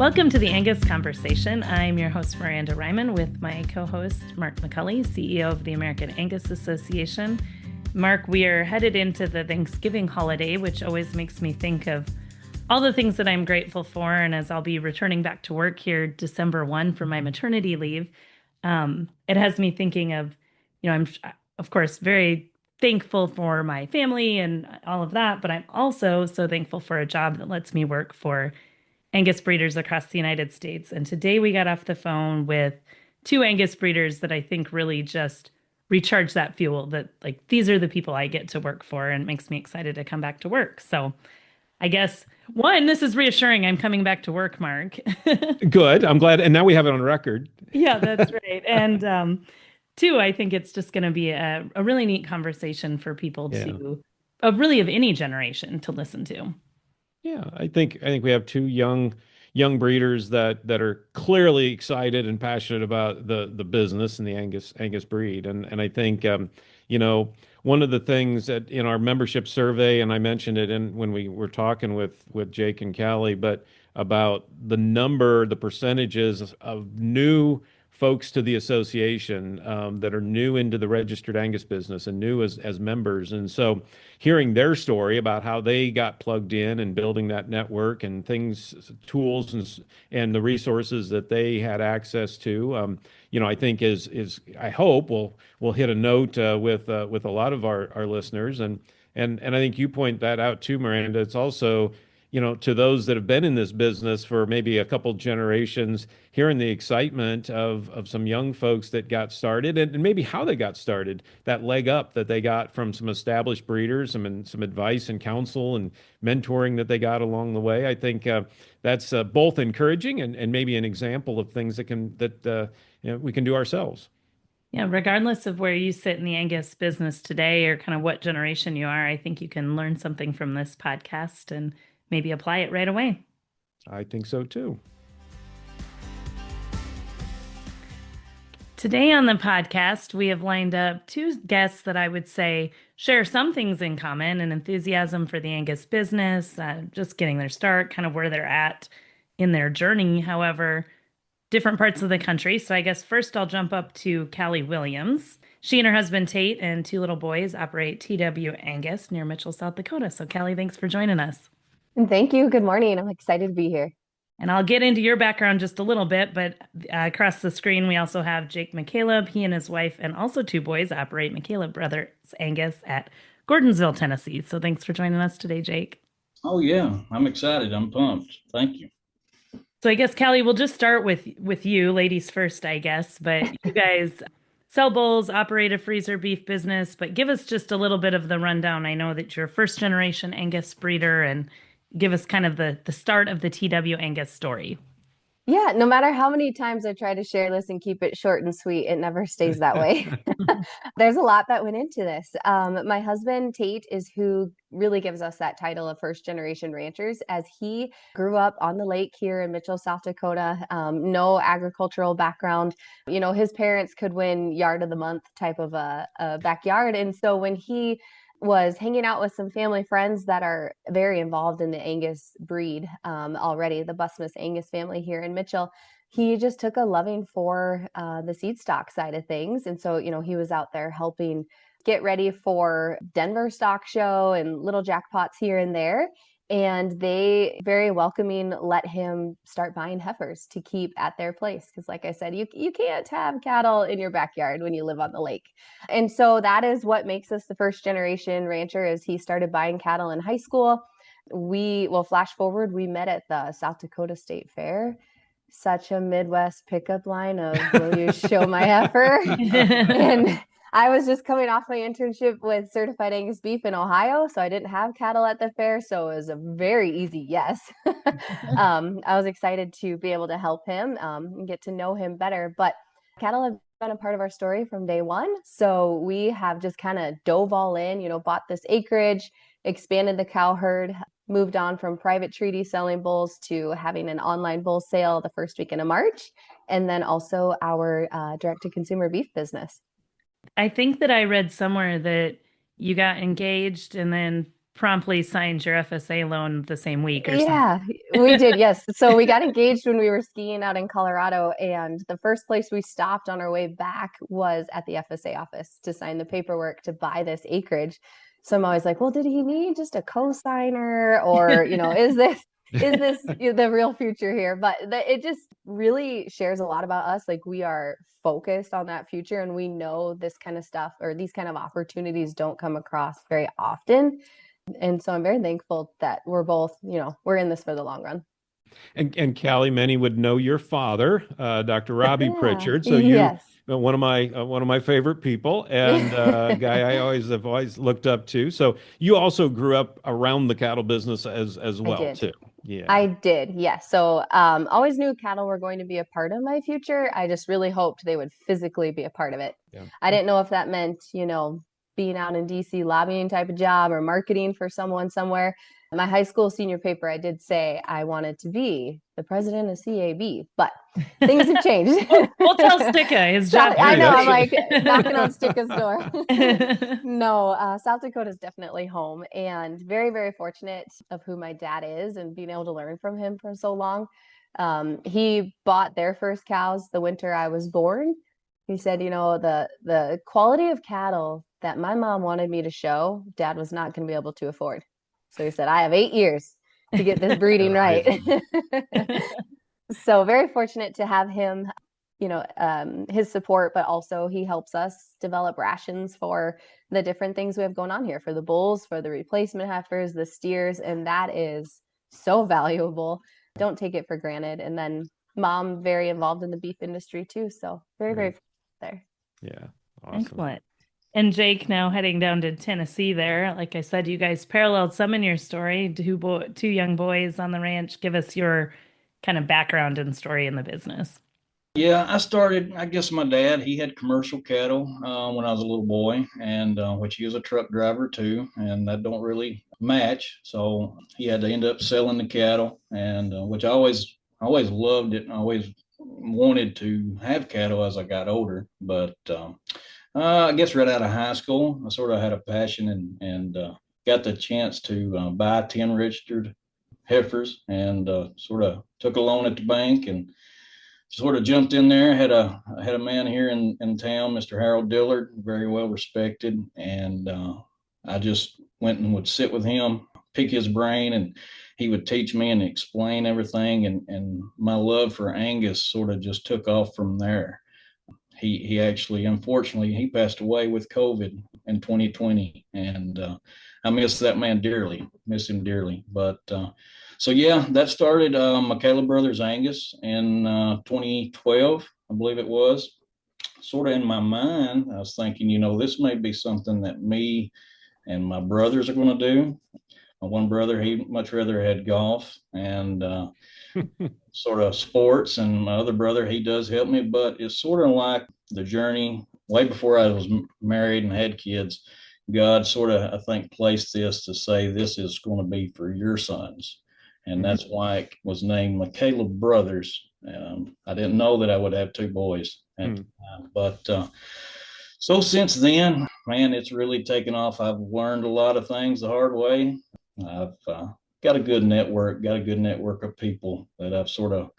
Welcome to the Angus Conversation. I'm your host, Miranda Reiman, with my co-host, Mark McCully, CEO of the American Angus Association. Mark, we are headed into the Thanksgiving holiday, which always makes me think of all the things that I'm grateful for. And as I'll be returning back to work here December 1 for my maternity leave, it has me thinking of, I'm, of course, very thankful for my family and all of that, but I'm also so thankful for a job that lets me work for Angus breeders across the United States. And today we got off the phone with two Angus breeders that I think really just recharge that fuel, that like these are the people I get to work for, and it makes me excited to come back to work. So I guess one, this is reassuring. I'm coming back to work, Mark. Good. I'm glad. And now we have it on record. Yeah, that's right. And two, I think it's just going to be a really neat conversation for people Yeah. really of any generation to listen to. Yeah. I think we have two young breeders that are clearly excited and passionate about the business and the Angus breed. And I think one of the things that in our membership survey, and I mentioned it when we were talking with Jake and Calli, but about the percentages of new folks to the association that are new into the registered Angus business and new as members. And so hearing their story about how they got plugged in and building that network and tools and the resources that they had access to, I think is I hope will hit a note with a lot of our listeners. And I think you point that out too, Miranda. It's also, to those that have been in this business for maybe a couple generations, hearing the excitement of some young folks that got started and maybe how they got started, that leg up that they got from some established breeders, some advice and counsel and mentoring that they got along the way. I think that's both encouraging and maybe an example of things that we can do ourselves. Yeah, regardless of where you sit in the Angus business today or kind of what generation you are, I think you can learn something from this podcast and maybe apply it right away. I think so too. Today on the podcast, we have lined up two guests that I would say share some things in common: an enthusiasm for the Angus business, just getting their start, kind of where they're at in their journey, however, different parts of the country. So I guess first I'll jump up to Calli Williams. She and her husband Tate and two little boys operate TW Angus near Mitchell, South Dakota. So Calli, thanks for joining us. Thank you. Good morning. I'm excited to be here. And I'll get into your background just a little bit, but across the screen, we also have Jake McCaleb. He and his wife and also two boys operate McCaleb Brothers Angus at Gordonsville, Tennessee. So thanks for joining us today, Jake. Oh, yeah. I'm excited. I'm pumped. Thank you. So I guess, Calli, we'll just start with you, ladies first, I guess. But you guys sell bulls, operate a freezer beef business, but give us just a little bit of the rundown. I know that you're a first generation Angus breeder, and give us kind of the start of the TW Angus story. Yeah, no matter how many times I try to share this and keep it short and sweet, it never stays that way. There's a lot that went into this. My husband, Tate, is who really gives us that title of first generation ranchers, as he grew up on the lake here in Mitchell, South Dakota. No agricultural background. His parents could win yard of the month type of a backyard. And so when he was hanging out with some family friends that are very involved in the Angus breed already, the Busmus Angus family here in Mitchell, he just took a loving for the seed stock side of things. And so, he was out there helping get ready for Denver Stock Show and little jackpots here and there. And they very welcoming let him start buying heifers to keep at their place. Because like I said, you can't have cattle in your backyard when you live on the lake. And so that is what makes us the first generation rancher, is he started buying cattle in high school. Flash forward, we met at the South Dakota State Fair. Such a Midwest pickup line of, will you show my heifer? And I was just coming off my internship with Certified Angus Beef in Ohio, so I didn't have cattle at the fair, so it was a very easy yes. I was excited to be able to help him and get to know him better, but cattle have been a part of our story from day one, so we have just kind of dove all in, bought this acreage, expanded the cow herd, moved on from private treaty selling bulls to having an online bull sale the first weekend of March, and then also our direct-to-consumer beef business. I think that I read somewhere that you got engaged and then promptly signed your FSA loan the same week or something. Yeah, we did. Yes. So we got engaged when we were skiing out in Colorado, and the first place we stopped on our way back was at the FSA office to sign the paperwork to buy this acreage. So I'm always like, well, did he need just a co-signer, or, is this the real future here? But it just really shares a lot about us. Like, we are focused on that future, and we know this kind of stuff, or these kind of opportunities don't come across very often. And so I'm very thankful that we're both, we're in this for the long run. And Calli, many would know your father, Dr. Robbie Yeah. Pritchard. So you, Yes. one of my favorite people, and a guy I have always looked up to. So you also grew up around the cattle business as I well did. too. Yeah. I did. Yes. So always knew cattle were going to be a part of my future. I just really hoped they would physically be a part of it. Yeah. I didn't know if that meant, being out in DC lobbying type of job or marketing for someone somewhere. In my high school senior paper, I did say I wanted to be the president of CAB, but things have changed. We'll tell Sticka his job. I know. I'm That's- like knocking on Sticka's door. No, South Dakota is definitely home, and very, very fortunate of who my dad is and being able to learn from him for so long. He bought their first cows the winter I was born. He said, the quality of cattle that my mom wanted me to show, Dad was not going to be able to afford. So he said, I have 8 years to get this breeding right. So very fortunate to have him, his support, but also he helps us develop rations for the different things we have going on here, for the bulls, for the replacement heifers, the steers, and that is so valuable. Don't take it for granted. And then Mom very involved in the beef industry too. So very, very there. Yeah. Awesome. Excellent. And Jake, now heading down to Tennessee there. Like I said, you guys paralleled some in your story. Two young boys on the ranch. Give us your kind of background and story in the business. Yeah, I guess my dad, he had commercial cattle when I was a little boy, and which he was a truck driver too, and that don't really match. So he had to end up selling the cattle, and which I always loved it, and I always wanted to have cattle as I got older. But I guess right out of high school, I sort of had a passion and got the chance to buy 10 registered heifers, and sort of took a loan at the bank and sort of jumped in there. I had a man here in town, Mr. Harold Dillard, very well respected, and I just went and would sit with him, pick his brain, and he would teach me and explain everything. And my love for Angus sort of just took off from there. He actually, unfortunately, he passed away with COVID in 2020, and I miss that man dearly, miss him dearly. But so yeah, that started McCaleb Brothers Angus in 2012, I believe it was. Sort of in my mind, I was thinking, this may be something that me and my brothers are going to do. My one brother, he much rather had golf and sort of sports, and my other brother, he does help me, but it's sort of like the journey way before I was married and had kids. God sort of, I think, placed this to say, this is going to be for your sons. And that's why it was named McCaleb Brothers. I didn't know that I would have two boys at the time. But so since then, man, it's really taken off. I've learned a lot of things the hard way. I've got a good network of people that I've sort of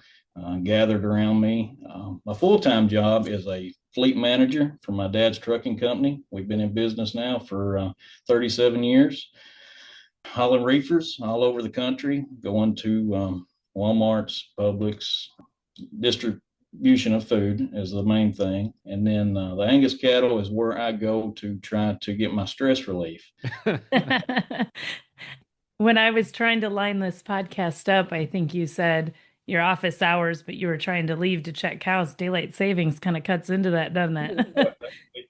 gathered around me. My full-time job is a fleet manager for my dad's trucking company. We've been in business now for 37 years. Hauling reefers all over the country, going to Walmarts, Publix. Distribution of food is the main thing. And then the Angus cattle is where I go to try to get my stress relief. When I was trying to line this podcast up, I think you said your office hours, but you were trying to leave to check cows. Daylight savings kind of cuts into that, doesn't it?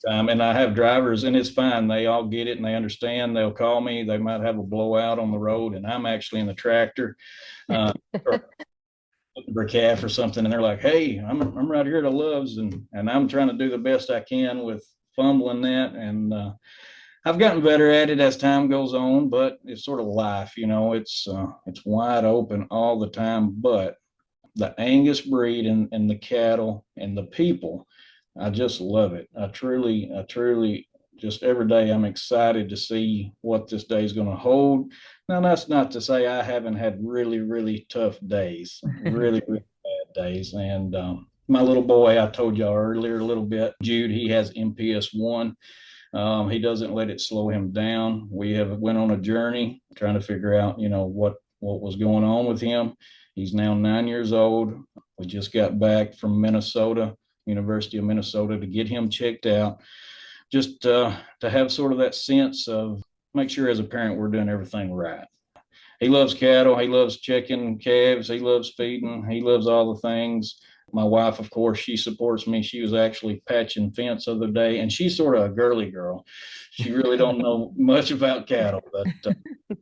And I have drivers, and it's fine. They all get it and they understand. They'll call me. They might have a blowout on the road, and I'm actually in the tractor or for a calf or something, and they're like, "Hey, I'm right here at the Loves, and I'm trying to do the best I can with fumbling that." And I've gotten better at it as time goes on, but it's sort of life, it's wide open all the time. But the Angus breed and the cattle and the people, I just love it. I truly just every day I'm excited to see what this day is going to hold. Now, that's not to say I haven't had really, really tough days, really, really bad days. And my little boy, I told y'all earlier a little bit, Jude, he has MPS 1. He doesn't let it slow him down. We have went on a journey trying to figure out, what was going on with him. He's now 9 years old. We just got back from Minnesota, University of Minnesota, to get him checked out, just to have sort of that sense of make sure as a parent we're doing everything right. He loves cattle. He loves checking calves. He loves feeding. He loves all the things. My wife, of course, she supports me. She was actually patching fence the other day, and she's sort of a girly girl. She really don't know much about cattle, but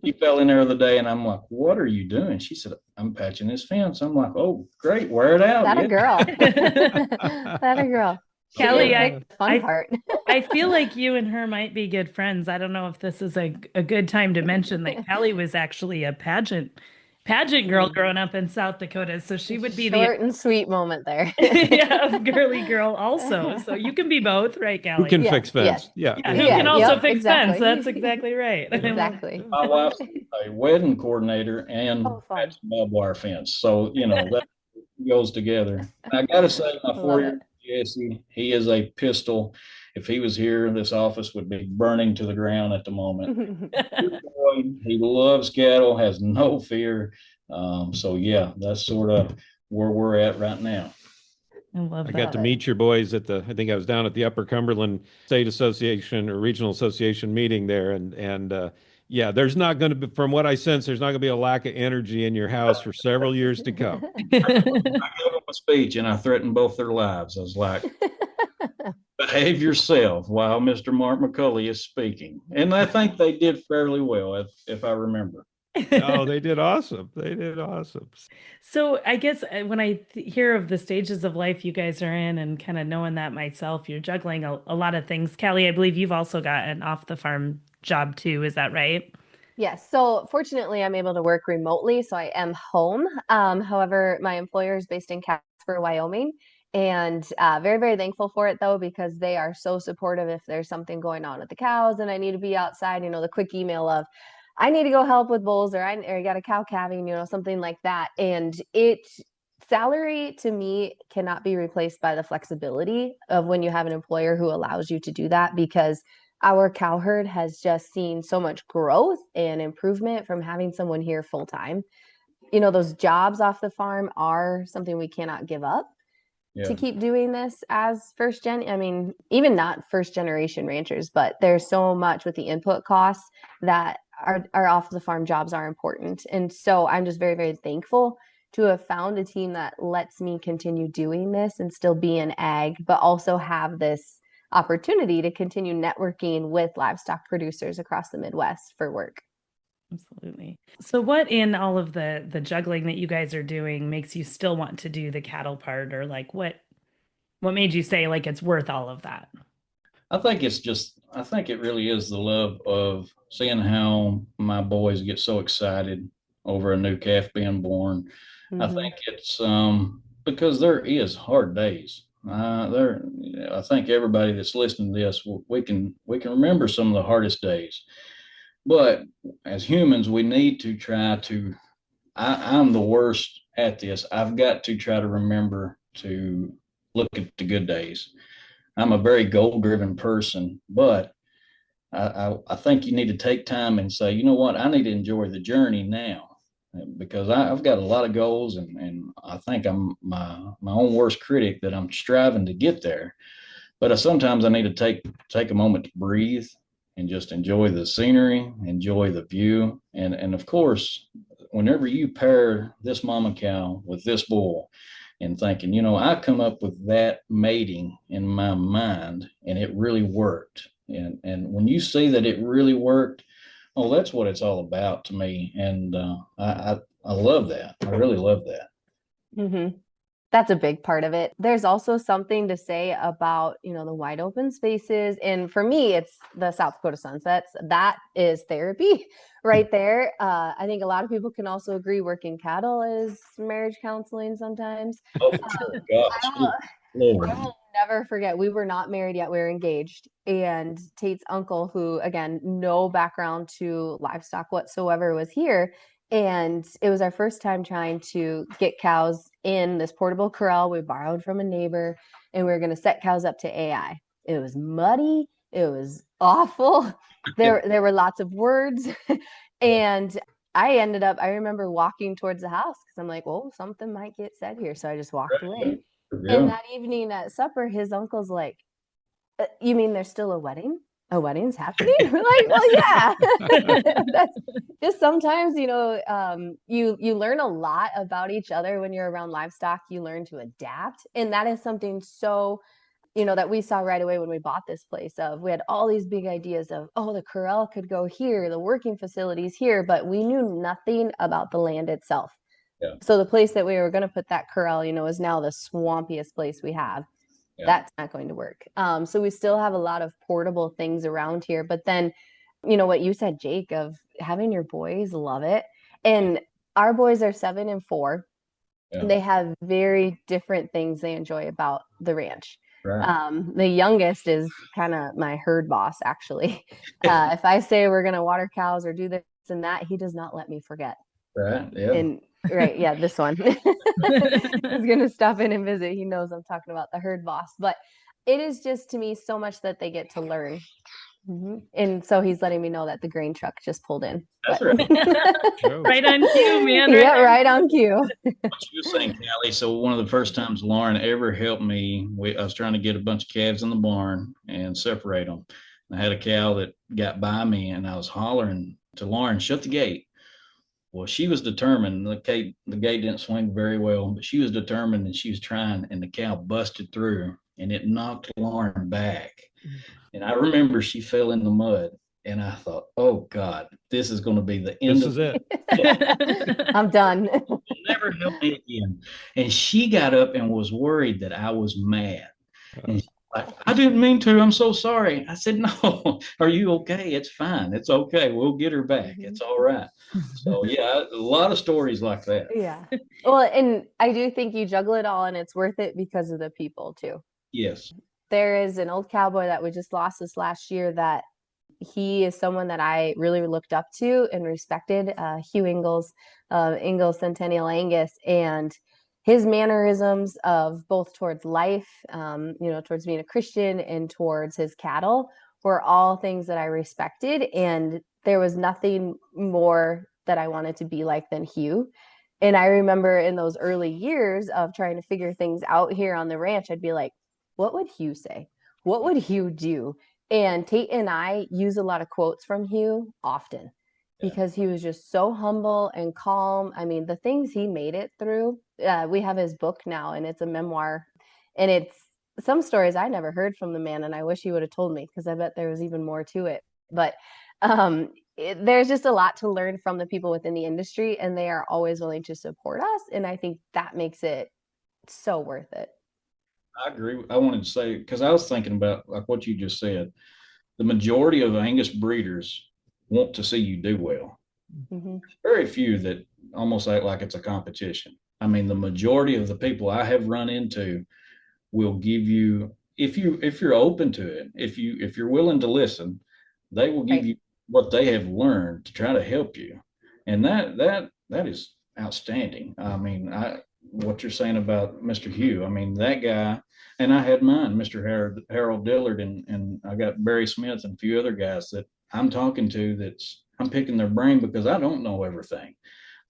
she fell in there the other day, and I'm like, "What are you doing?" She said, "I'm patching this fence." I'm like, "Oh, great, wear it out." That yeah. a girl. That a girl. Calli, The fun part. I feel like you and her might be good friends. I don't know if this is a good time to mention that Calli was actually a pageant girl growing up in South Dakota, so she would be short and sweet moment there. yeah, girly girl also. So you can be both, right, Calli? Who can fix fence? Yeah, who can also fix exactly. fence? That's exactly right. Exactly. My wife's a wedding coordinator and fun. barbed wire fence, so that goes together. I got to say, my 4-year-old Jesse, he is a pistol. If he was here, this office would be burning to the ground at the moment. He loves cattle, has no fear. So yeah, that's sort of where we're at right now. I love that. I got to meet your boys at I think I was down at the Upper Cumberland State Association or Regional Association meeting there. And yeah, there's not going to be, from what I sense, there's not going to be a lack of energy in your house for several years to come. I gave them a speech and I threatened both their lives. I was like, behave yourself while Mr. Mark McCully is speaking. And I think they did fairly well, if I remember. Oh, they did awesome. They did awesome. So I guess when I hear of the stages of life you guys are in and kind of knowing that myself, you're juggling a lot of things. Calli, I believe you've also got an off the farm job too. Is that right? Yes. So fortunately, I'm able to work remotely, so I am home. However, my employer is based in Casper, Wyoming, and very, very thankful for it though, because they are so supportive if there's something going on with the cows and I need to be outside, the quick email of, I need to go help with bulls or I got a cow calving, something like that. And salary to me cannot be replaced by the flexibility of when you have an employer who allows you to do that, because our cow herd has just seen so much growth and improvement from having someone here full time. Those jobs off the farm are something we cannot give up to keep doing this as first gen. I mean, even not first generation ranchers, but there's so much with the input costs that our off the farm jobs are important. And so I'm just very, very thankful to have found a team that lets me continue doing this and still be in ag, but also have this opportunity to continue networking with livestock producers across the Midwest for work. Absolutely. So what in all of the juggling that you guys are doing makes you still want to do the cattle part, or like what made you say like it's worth all of that? I think it really is the love of seeing how my boys get so excited over a new calf being born. Mm-hmm. I think it's because there is hard days. I think everybody that's listening to this, we can remember some of the hardest days. But as humans, we need to try to. I'm the worst at this. I've got to try to remember to look at the good days. I'm a very goal-driven person, but I think you need to take time and say, you know what, I need to enjoy the journey now, because I've got a lot of goals, and I think I'm my own worst critic, that I'm striving to get there. But sometimes I need to take a moment to breathe and just enjoy the scenery, enjoy the view. And of course, whenever you pair this mama cow with this bull and thinking, I come up with that mating in my mind and it really worked. And when you see that it really worked, oh, that's what it's all about to me. And I love that. I really love that. Mm-hmm. That's a big part of it. There's also something to say about, the wide open spaces. And for me, it's the South Dakota sunsets. That is therapy right there. I think a lot of people can also agree working cattle is marriage counseling sometimes. Oh, for sure. Gosh, I will never forget. We were not married yet. We were engaged. and Tate's uncle, who again, no background to livestock whatsoever, was here. And it was our first time trying to get cows in this portable corral we borrowed from a neighbor, and we were going to set cows up to AI. It was muddy. It was awful. There were lots of words. And I remember walking towards the house because I'm like, well, something might get said here. So I just walked away. Yeah. And that evening at supper, his uncle's like, you mean there's still a wedding? A wedding's happening? We're like, well, yeah. That's just sometimes, you learn a lot about each other when you're around livestock. You learn to adapt. And that is something so, that we saw right away when we bought this place. We had all these big ideas of, oh, the corral could go here, the working facilities here, but we knew nothing about the land itself. Yeah. So the place that we were going to put that corral, is now the swampiest place we have. Yeah. That's not going to work. So we still have a lot of portable things around here. But then, what you said, Jake, of having your boys love it. And our boys are 7 and 4. Yeah. They have very different things they enjoy about the ranch. Right. The youngest is kind of my herd boss, actually. If I say we're going to water cows or do this and that, he does not let me forget. Right. Yeah. Right. Yeah. This one is going to stop in and visit. He knows I'm talking about the herd boss, but it is just, to me, so much that they get to learn. Mm-hmm. And so he's letting me know that the grain truck just pulled in. That's right. Right on cue, man. Yeah, right on cue. What you were saying, Calli. So one of the first times Lauren ever helped me, I was trying to get a bunch of calves in the barn and separate them. I had a cow that got by me, and I was hollering to Lauren, "Shut the gate." Well, she was determined. The gate didn't swing very well, but she was determined, and she was trying, and the cow busted through, and it knocked Lauren back. And I remember she fell in the mud, and I thought, oh, God, this is going to be the end of it. I'm done. You'll never help me again. And she got up and was worried that I was mad. And she's like, I didn't mean to. I'm so sorry. I said, no, are you okay? It's fine. It's okay. We'll get her back. It's all right. So, yeah, a lot of stories like that. Yeah. Well, and I do think you juggle it all, and it's worth it because of the people, too. Yes. There is an old cowboy that we just lost this last year that he is someone that I really looked up to and respected, Hugh Ingalls, Centennial Angus, and his mannerisms of both towards life, towards being a Christian and towards his cattle were all things that I respected. And there was nothing more that I wanted to be like than Hugh. And I remember in those early years of trying to figure things out here on the ranch, I'd be like, what would Hugh say? What would Hugh do? And Tate and I use a lot of quotes from Hugh often because he was just so humble and calm. I mean, the things he made it through, we have his book now, and it's a memoir, and it's some stories I never heard from the man, and I wish he would have told me because I bet there was even more to it. But there's just a lot to learn from the people within the industry, and they are always willing to support us. And I think that makes it so worth it. I agree. I wanted to say, because I was thinking about like what you just said, the majority of Angus breeders want to see you do well. Mm-hmm. Very few that almost act like it's a competition. I mean, the majority of the people I have run into will give you, if you're open to it, if you're willing to listen, they will give you what they have learned to try to help you. And that is outstanding. I mean, what you're saying about Mr. Hugh, I mean, that guy, and I had mine, Mr. Harold Dillard, and I got Barry Smith and a few other guys that I'm talking to I'm picking their brain because I don't know everything,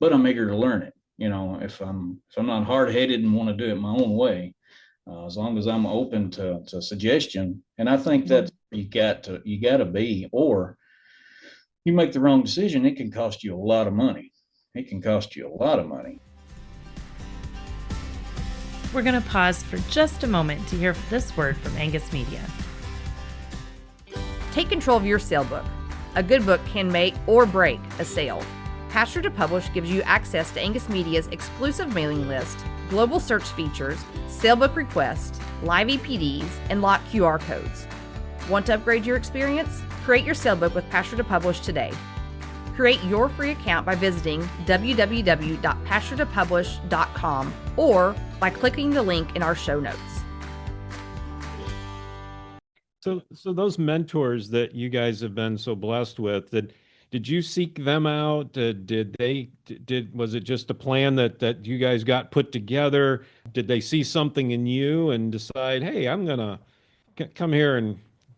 but I'm eager to learn it. If I'm not hard-headed and want to do it my own way, as long as I'm open to suggestion. And I think that you got to be, or you make the wrong decision, it can cost you a lot of money. It can cost you a lot of money. We're going to pause for just a moment to hear this word from Angus Media. Take control of your sale book. A good book can make or break a sale. Pasture to Publish gives you access to Angus Media's exclusive mailing list, global search features, sale book requests, live EPDs, and locked QR codes. Want to upgrade your experience? Create your sale book with Pasture to Publish today. Create your free account by visiting www.pasturetopublish.com or by clicking the link in our show notes. So those mentors that you guys have been so blessed with, did you seek them out? Was it just a plan that you guys got put together? Did they see something in you and decide, hey, I'm gonna come here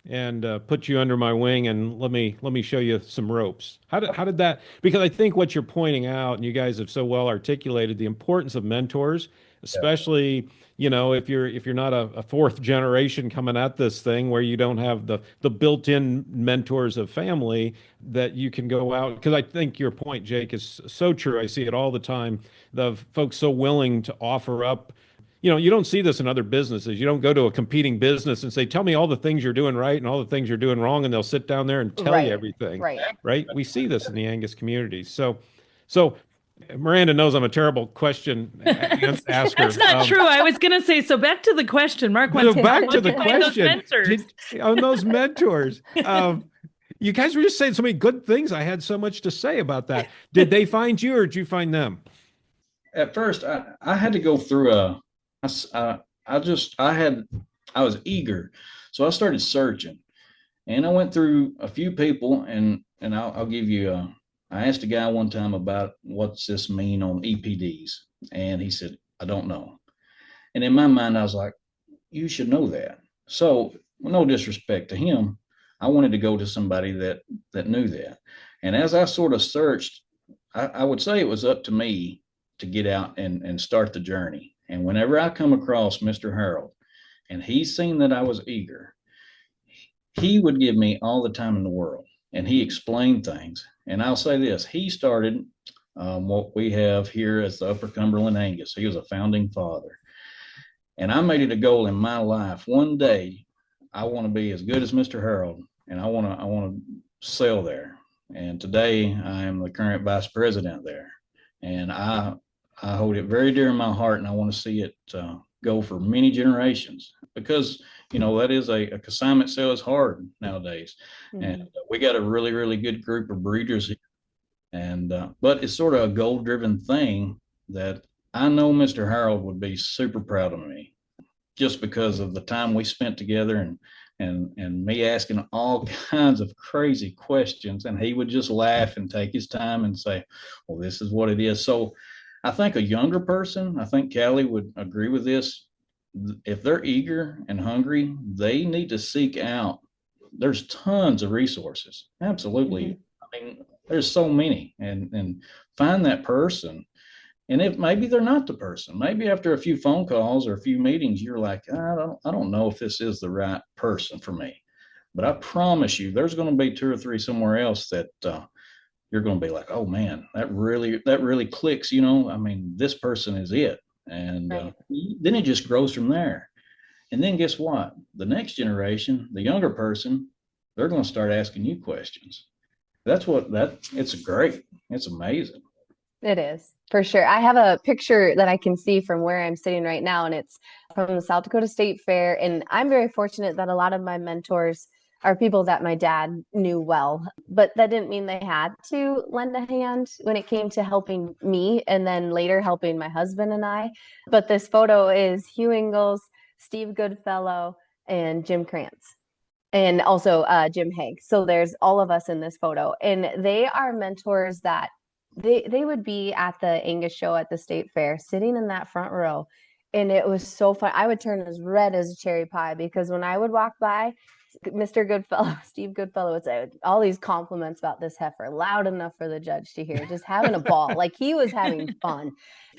and put you under my wing and let me show you some ropes. How did that? Because I think what you're pointing out, and you guys have so well articulated the importance of mentors, especially if you're not a fourth generation coming at this thing where you don't have the built-in mentors of family that you can go out. Because I think your point, Jake, is so true. I see it all the time. The folks so willing to offer up. You don't see this in other businesses. You don't go to a competing business and say, tell me all the things you're doing right and all the things you're doing wrong, and they'll sit down there and tell you everything. Right. We see this in the Angus community. So Miranda knows I'm a terrible question asker. That's not true. I was going to say, so back to the question, Mark. Back to the question. On those mentors. You guys were just saying so many good things. I had so much to say about that. Did they find you or did you find them? At first, I had to go through I was eager, so I started searching, and I went through a few people, and I'll give you I asked a guy one time about what's this mean on EPDs, and he said, I don't know. And in my mind, I was like, you should know that. So, no disrespect to him, I wanted to go to somebody that knew that. And as I sort of searched, I would say it was up to me to get out and start the journey. And whenever I come across Mr. Harold and he's seen that I was eager, he would give me all the time in the world, and he explained things. And I'll say this, he started what we have here as the Upper Cumberland Angus. He was a founding father. And I made it a goal in my life. One day, I want to be as good as Mr. Harold, and I want to sell there. And today, I am the current vice president there. And I hold it very dear in my heart, and I want to see it go for many generations, because that is a consignment sale is hard nowadays. Mm-hmm. And we got a really, really good group of breeders here. And but it's sort of a goal-driven thing that I know Mr. Harold would be super proud of me, just because of the time we spent together and me asking all kinds of crazy questions, and he would just laugh and take his time and say, well, this is what it is. So I think a younger person, I think Calli would agree with this. If they're eager and hungry, they need to seek out. There's tons of resources. Absolutely. Mm-hmm. I mean, there's so many, and find that person. And if maybe they're not the person, maybe after a few phone calls or a few meetings, you're like, I don't know if this is the right person for me. But I promise you, there's going to be 2 or 3 somewhere else that you're going to be like, oh man, that really clicks. I mean, this person is it. And then it just grows from there. And then guess what? The next generation, the younger person, they're going to start asking you questions. It's great. It's amazing. It is, for sure. I have a picture that I can see from where I'm sitting right now, and it's from the South Dakota State Fair. And I'm very fortunate that a lot of my mentors are people that my dad knew well, but that didn't mean they had to lend a hand when it came to helping me and then later helping my husband and I. But this photo is Hugh Ingalls, Steve Goodfellow, and Jim Krantz, and also Jim Haig. So there's all of us in this photo, and they are mentors that they would be at the Angus show at the state fair, sitting in that front row. And it was so fun. I would turn as red as a cherry pie, because when I would walk by, Mr. Goodfellow, Steve Goodfellow would say all these compliments about this heifer, loud enough for the judge to hear, just having a ball, like he was having fun.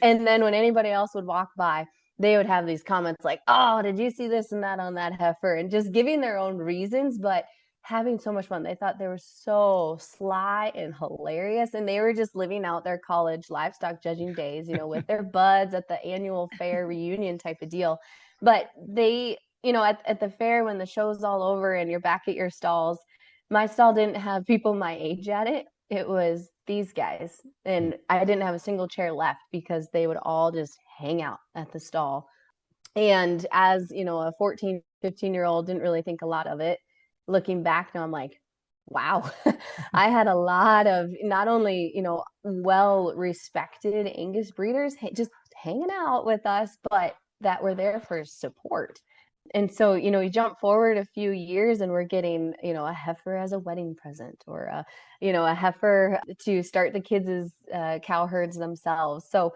And then when anybody else would walk by, they would have these comments like, oh, did you see this and that on that heifer? And just giving their own reasons, but having so much fun. They thought they were so sly and hilarious, and they were just living out their college livestock judging days, with their buds at the annual fair reunion type of deal. But they, at the fair, when the show's all over and you're back at your stalls, my stall didn't have people my age at it. It was these guys, and I didn't have a single chair left because they would all just hang out at the stall. And as, a 14, 15-year-old, didn't really think a lot of it. Looking back now, I'm like, wow, I had a lot of not only, well-respected Angus breeders just hanging out with us, but that were there for support. And so, you jump forward a few years and we're getting, a heifer as a wedding present, or a heifer to start the kids' cow herds themselves. So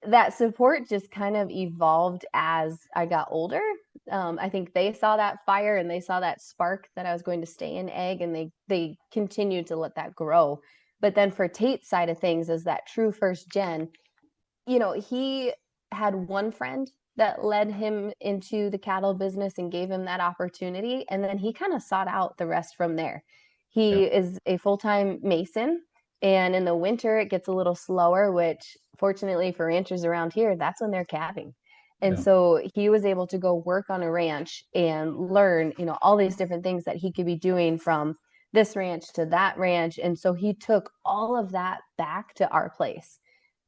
that support just kind of evolved as I got older. I think they saw that fire and they saw that spark that I was going to stay in ag, and they continued to let that grow. But then for Tate's side of things, as that true first gen, he had one friend that led him into the cattle business and gave him that opportunity. And then he kind of sought out the rest from there. He is a full-time mason. And in the winter, it gets a little slower, which fortunately for ranchers around here, that's when they're calving. And so he was able to go work on a ranch and learn, all these different things that he could be doing from this ranch to that ranch. And so he took all of that back to our place.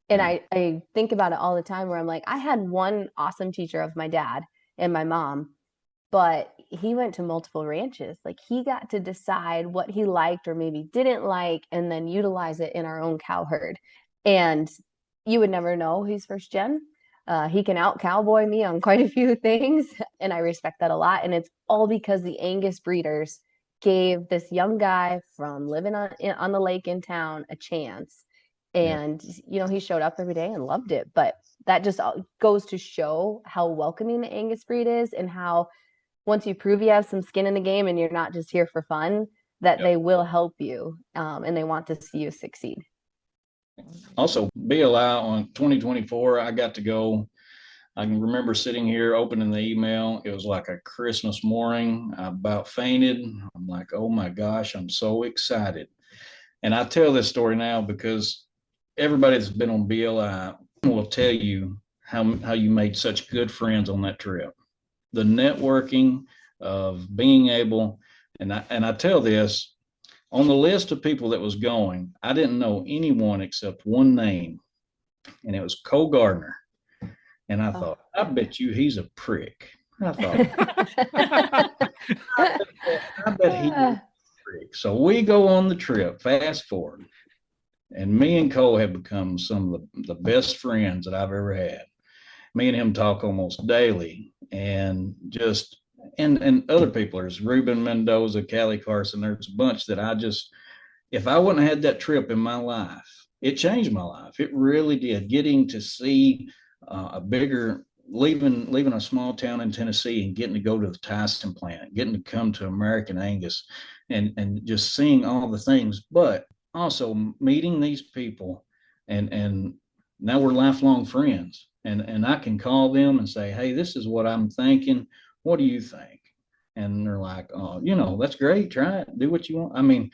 And I think about it all the time, where I'm like, I had one awesome teacher of my dad and my mom, but he went to multiple ranches. Like, he got to decide what he liked or maybe didn't like, and then utilize it in our own cow herd. And you would never know he's first gen. He can out cowboy me on quite a few things, and I respect that a lot. And it's all because the Angus breeders gave this young guy from living on the lake in town a chance. And, he showed up every day and loved it. But that just goes to show how welcoming the Angus breed is, and how once you prove you have some skin in the game and you're not just here for fun, that they will help you, and they want to see you succeed. Also, BLI on 2024, I got to go. I can remember sitting here opening the email. It was like a Christmas morning. I about fainted. I'm like, oh my gosh, I'm so excited. And I tell this story now because everybody that's been on BLI will tell you how you made such good friends on that trip. The networking of being able, and I tell this, on the list of people that was going, I didn't know anyone except one name, and it was Cole Gardner. And I thought, I bet you he's a prick. I thought, I bet he's a prick. So we go on the trip, fast forward. And me and Cole have become some of the best friends that I've ever had. Me and him talk almost daily, and just and other people. There's Ruben Mendoza, Calli Carson. There's a bunch that if I wouldn't have had that trip in my life, it changed my life. It really did. Getting to see leaving a small town in Tennessee and getting to go to the Tyson plant, getting to come to American Angus, and just seeing all the things, but also meeting these people, and now we're lifelong friends, and I can call them and say, hey, this is what I'm thinking. What do you think? And they're like, oh, that's great. Try it. Do what you want. I mean,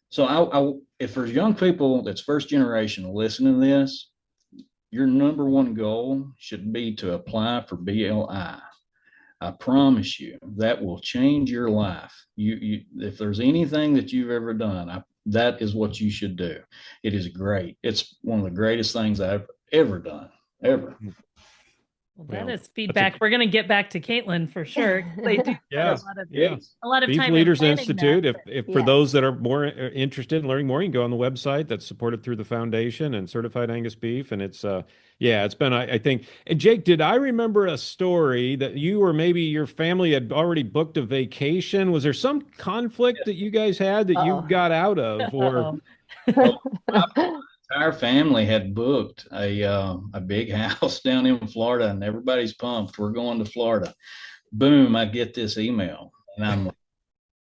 so if there's young people that's first generation listening to this, your number one goal should be to apply for BLI. I promise you that will change your life. If there's anything that you've ever done, that is what you should do. It is great. It's one of the greatest things I've ever done, ever. Well, that is feedback. We're going to get back to Caitlin for sure. They do a lot of Beef time. Leaders Institute. If for those that are more interested in learning more, you can go on the website that's supported through the foundation and Certified Angus Beef. And it's it's been, I think. And Jake, did I remember a story that you or maybe your family had already booked a vacation? Was there some conflict that you guys had that you got out of, or? Our family had booked a big house down in Florida, and everybody's pumped. We're going to Florida. Boom, I get this email, and I'm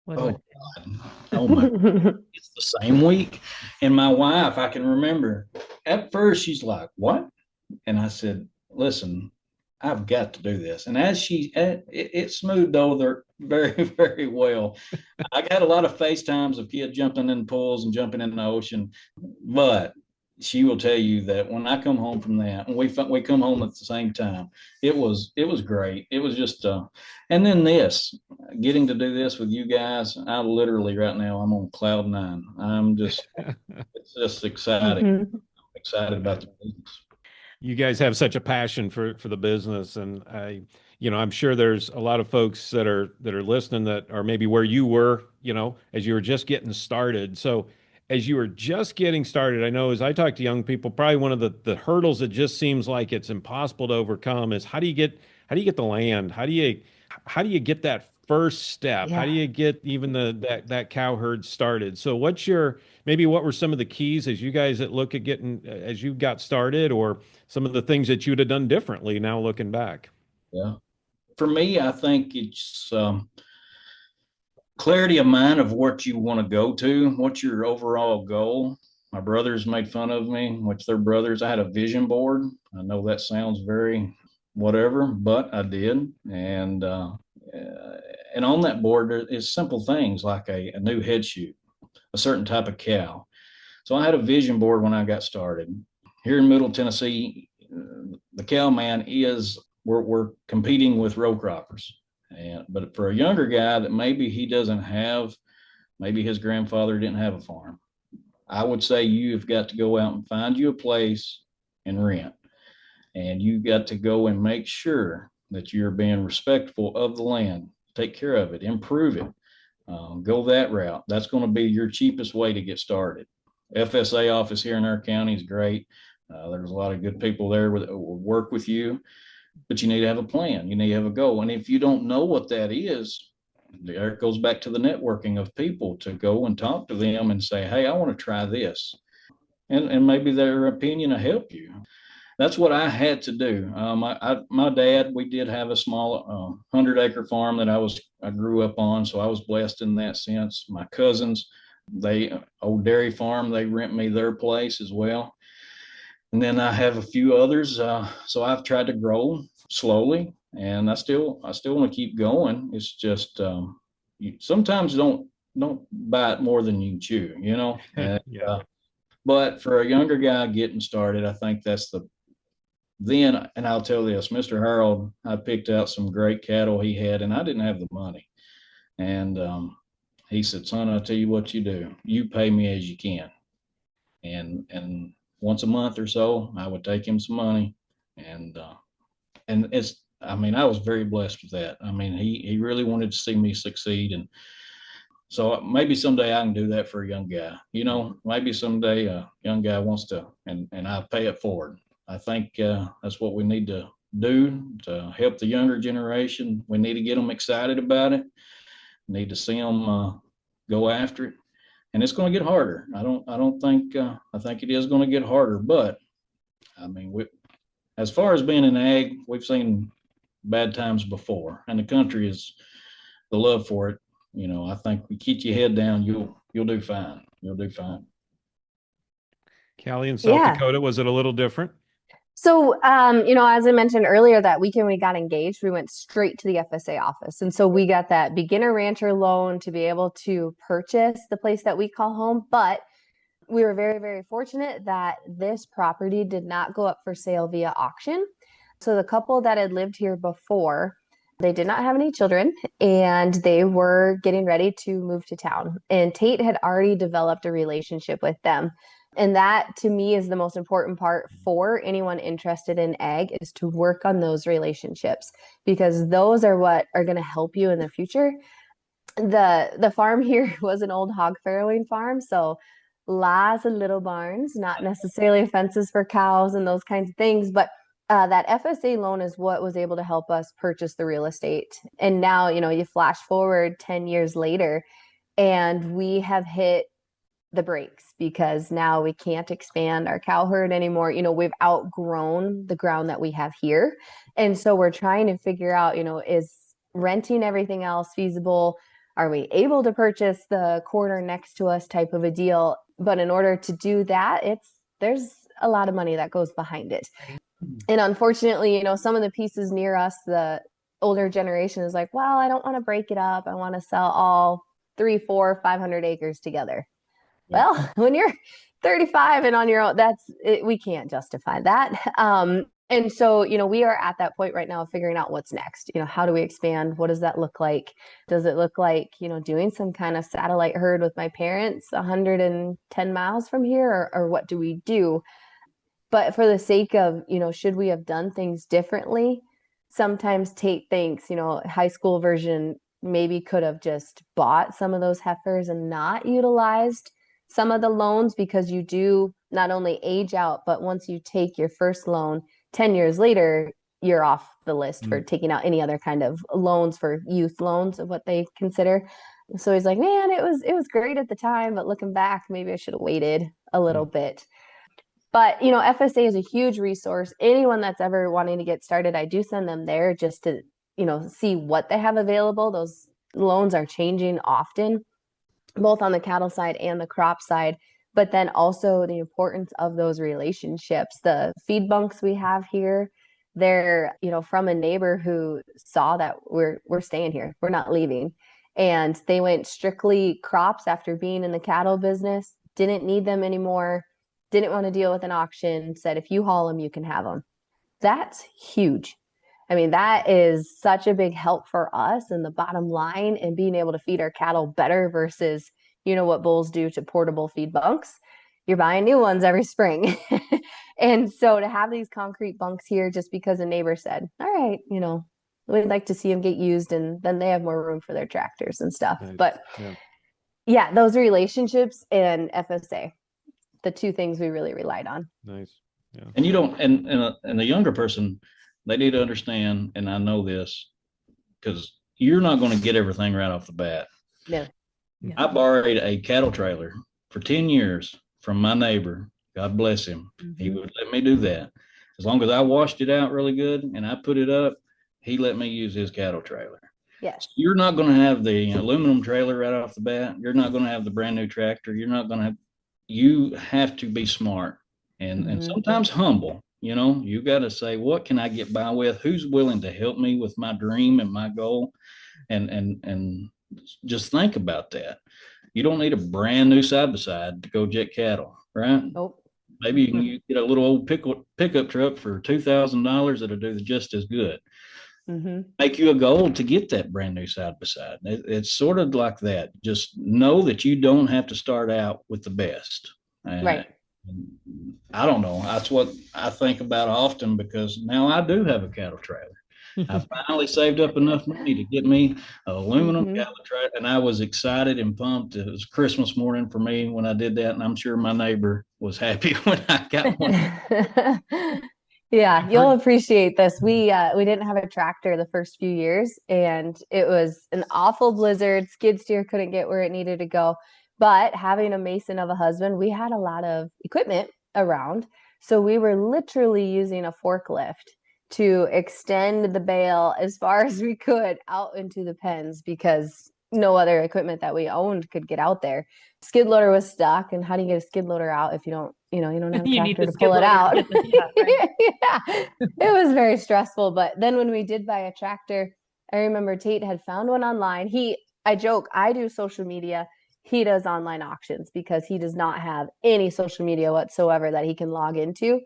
like, oh God, oh my God. It's the same week. And my wife, I can remember, at first she's like, what? And I said, listen, I've got to do this. And as it smoothed over very, very well. I got a lot of FaceTimes of kids jumping in pools and jumping in the ocean, but she will tell you that when I come home from that, and we come home at the same time, it was great. It was just, and then getting to do this with you guys, I literally right now I'm on cloud nine. It's just exciting. I'm excited about the business. You guys have such a passion for the business, and I'm sure there's a lot of folks that are listening that are maybe where you were, as you were just getting started. So as you were just getting started, I know as I talk to young people, probably one of the hurdles that just seems like it's impossible to overcome is how do you get the land? How do you get that first step? How do Yeah. you get even that cow herd started? So what were some of the keys as you guys that look at getting as you got started, or some of the things that you'd have done differently now looking back? Yeah. For me, I think it's clarity of mind of what you want to go to, what's your overall goal. My brothers made fun of me, which they're brothers. I had a vision board. I know that sounds very whatever, but I did. And on that board there is simple things like a new head chute, a certain type of cow. So I had a vision board when I got started. Here in Middle Tennessee, the cow man is we're competing with row croppers. But for a younger guy that maybe he doesn't have, maybe his grandfather didn't have a farm, I would say you've got to go out and find you a place and rent. And you got to go and make sure that you're being respectful of the land, take care of it, improve it, go that route. That's going to be your cheapest way to get started. FSA office here in our county is great. There's a lot of good people there that will work with you, but you need to have a plan. You need to have a goal. And if you don't know what that is, there it goes back to the networking of people to go and talk to them and say, hey, I want to try this. And maybe their opinion will help you. That's what I had to do. My dad, we did have a small 100-acre farm that I grew up on, so I was blessed in that sense. My cousins, old dairy farm, they rent me their place as well. And then I have a few others. So I've tried to grow slowly, and I still want to keep going. It's just you sometimes don't bite more than you can chew, you know. Yeah. But for a younger guy getting started, I think and I'll tell this, Mr. Harold, I picked out some great cattle he had, and I didn't have the money. And he said, son, I'll tell you what you do. You pay me as you can. And once a month or so, I would take him some money. And I was very blessed with that. I mean, he really wanted to see me succeed. And so maybe someday I can do that for a young guy. You know, maybe someday a young guy wants to, and I pay it forward. I think that's what we need to do to help the younger generation. We need to get them excited about it. We need to see them go after it, and it's going to get harder. I think it is going to get harder. But I mean, as far as being in ag, we've seen bad times before, and the country is the love for it. You know, I think we keep your head down, you'll do fine. You'll do fine. Calli, in South Yeah. Dakota, was it a little different? So, as I mentioned earlier, that weekend we got engaged, we went straight to the FSA office. And so we got that beginner rancher loan to be able to purchase the place that we call home. But we were very, very fortunate that this property did not go up for sale via auction. So the couple that had lived here before, they did not have any children, and they were getting ready to move to town. And Tate had already developed a relationship with them. And that, to me, is the most important part for anyone interested in ag, is to work on those relationships, because those are what are going to help you in the future. The farm here was an old hog farrowing farm, so lots of little barns, not necessarily fences for cows and those kinds of things, but that FSA loan is what was able to help us purchase the real estate. And now, you flash forward 10 years later, and we have hit the brakes because now we can't expand our cow herd anymore. We've outgrown the ground that we have here. And so we're trying to figure out, is renting everything else feasible? Are we able to purchase the quarter next to us type of a deal? But in order to do that, there's a lot of money that goes behind it. And unfortunately, some of the pieces near us, the older generation is like, well, I don't want to break it up. I want to sell all 300, 400, 500 acres together. Yeah. Well, when you're 35 and on your own, we can't justify that. And so, we are at that point right now of figuring out what's next. How do we expand? What does that look like? Does it look like, doing some kind of satellite herd with my parents 110 miles from here, or what do we do? But for the sake of, should we have done things differently? Sometimes Tate thinks, high school version maybe could have just bought some of those heifers and not utilized some of the loans, because you do not only age out, but once you take your first loan 10 years later, you're off the list for taking out any other kind of loans, for youth loans of what they consider. So he's like, man, it was great at the time, but looking back, maybe I should have waited a little bit. But, FSA is a huge resource. Anyone that's ever wanting to get started, I do send them there just to, see what they have available. Those loans are changing often, both on the cattle side and the crop side. But then also the importance of those relationships. The feed bunks we have here, they're, from a neighbor who saw that we're staying here. We're not leaving. And they went strictly crops after being in the cattle business, didn't need them anymore, didn't want to deal with an auction, said, if you haul them, you can have them. That's huge. I mean, that is such a big help for us in the bottom line and being able to feed our cattle better versus, what bulls do to portable feed bunks. You're buying new ones every spring. And so to have these concrete bunks here, just because a neighbor said, all right, we'd like to see them get used, and then they have more room for their tractors and stuff. Nice. But yeah, those relationships and FSA, the two things we really relied on. Nice. Yeah. And you don't, and the younger person, they need to understand, and I know this, because you're not going to get everything right off the bat. No. Yeah. I borrowed a cattle trailer for 10 years from my neighbor. God bless him. He would let me do that. As long as I washed it out really good and I put it up, he let me use his cattle trailer. Yes. So you're not going to have the aluminum trailer right off the bat. You're not going to have the brand new tractor. You have to be smart and sometimes humble. You got to say, what can I get by with? Who's willing to help me with my dream and my goal? And just think about that. You don't need a brand new side-by-side to go jet cattle, right? Nope. Maybe you can get a little old pickup truck for $2,000 that'll do just as good. Make you a goal to get that brand new side-by-side. It's sort of like that. Just know that you don't have to start out with the best. Right. I don't know. That's what I think about often, because now I do have a cattle trailer. I finally saved up enough money to get me an aluminum cattle trailer, and I was excited and pumped. It was Christmas morning for me when I did that, and I'm sure my neighbor was happy when I got one. Yeah, you'll appreciate this. We didn't have a tractor the first few years, and it was an awful blizzard. Skid steer couldn't get where it needed to go. But having a mason of a husband, we had a lot of equipment around. So we were literally using a forklift to extend the bale as far as we could out into the pens, because no other equipment that we owned could get out there. Skid loader was stuck, and how do you get a skid loader out if you don't have a tractor to pull it out? Yeah, it was very stressful. But then when we did buy a tractor, I remember Tate had found one online. I joke, I do social media. He does online auctions because he does not have any social media whatsoever that he can log into.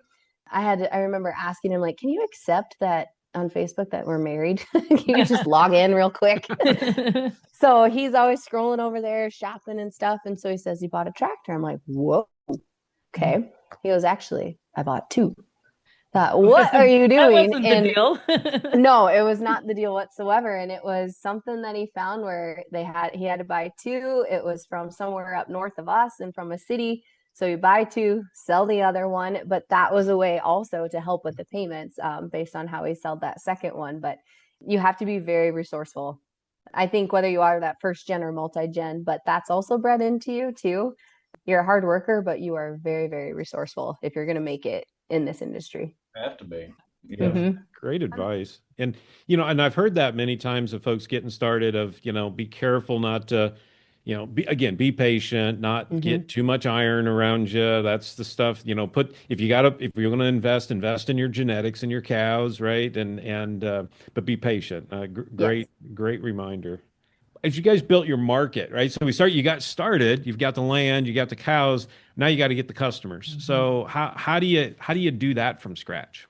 I remember asking him, like, can you accept that on Facebook that we're married? Can you just log in real quick? So he's always scrolling over there, shopping and stuff. And so he says he bought a tractor. I'm like, whoa, okay. He goes, actually, I bought two. Thought, what are you doing? That wasn't the deal. No, it was not the deal whatsoever. And it was something that he found where he had to buy two. It was from somewhere up north of us and from a city. So you buy two, sell the other one. But that was a way also to help with the payments based on how he sold that second one. But you have to be very resourceful. I think whether you are that first gen or multi-gen, but that's also bred into you too. You're a hard worker, but you are very, very resourceful if you're going to make it in this industry. Have to be. Yeah. Great advice. And, and I've heard that many times of folks getting started of, be careful not to, be patient, not get too much iron around you. That's the stuff, if you're going to invest in your genetics and your cows, right? But be patient. Great reminder. As you guys built your market, right? So you got started, you've got the land, you got the cows, now you got to get the customers. So how do you do that from scratch?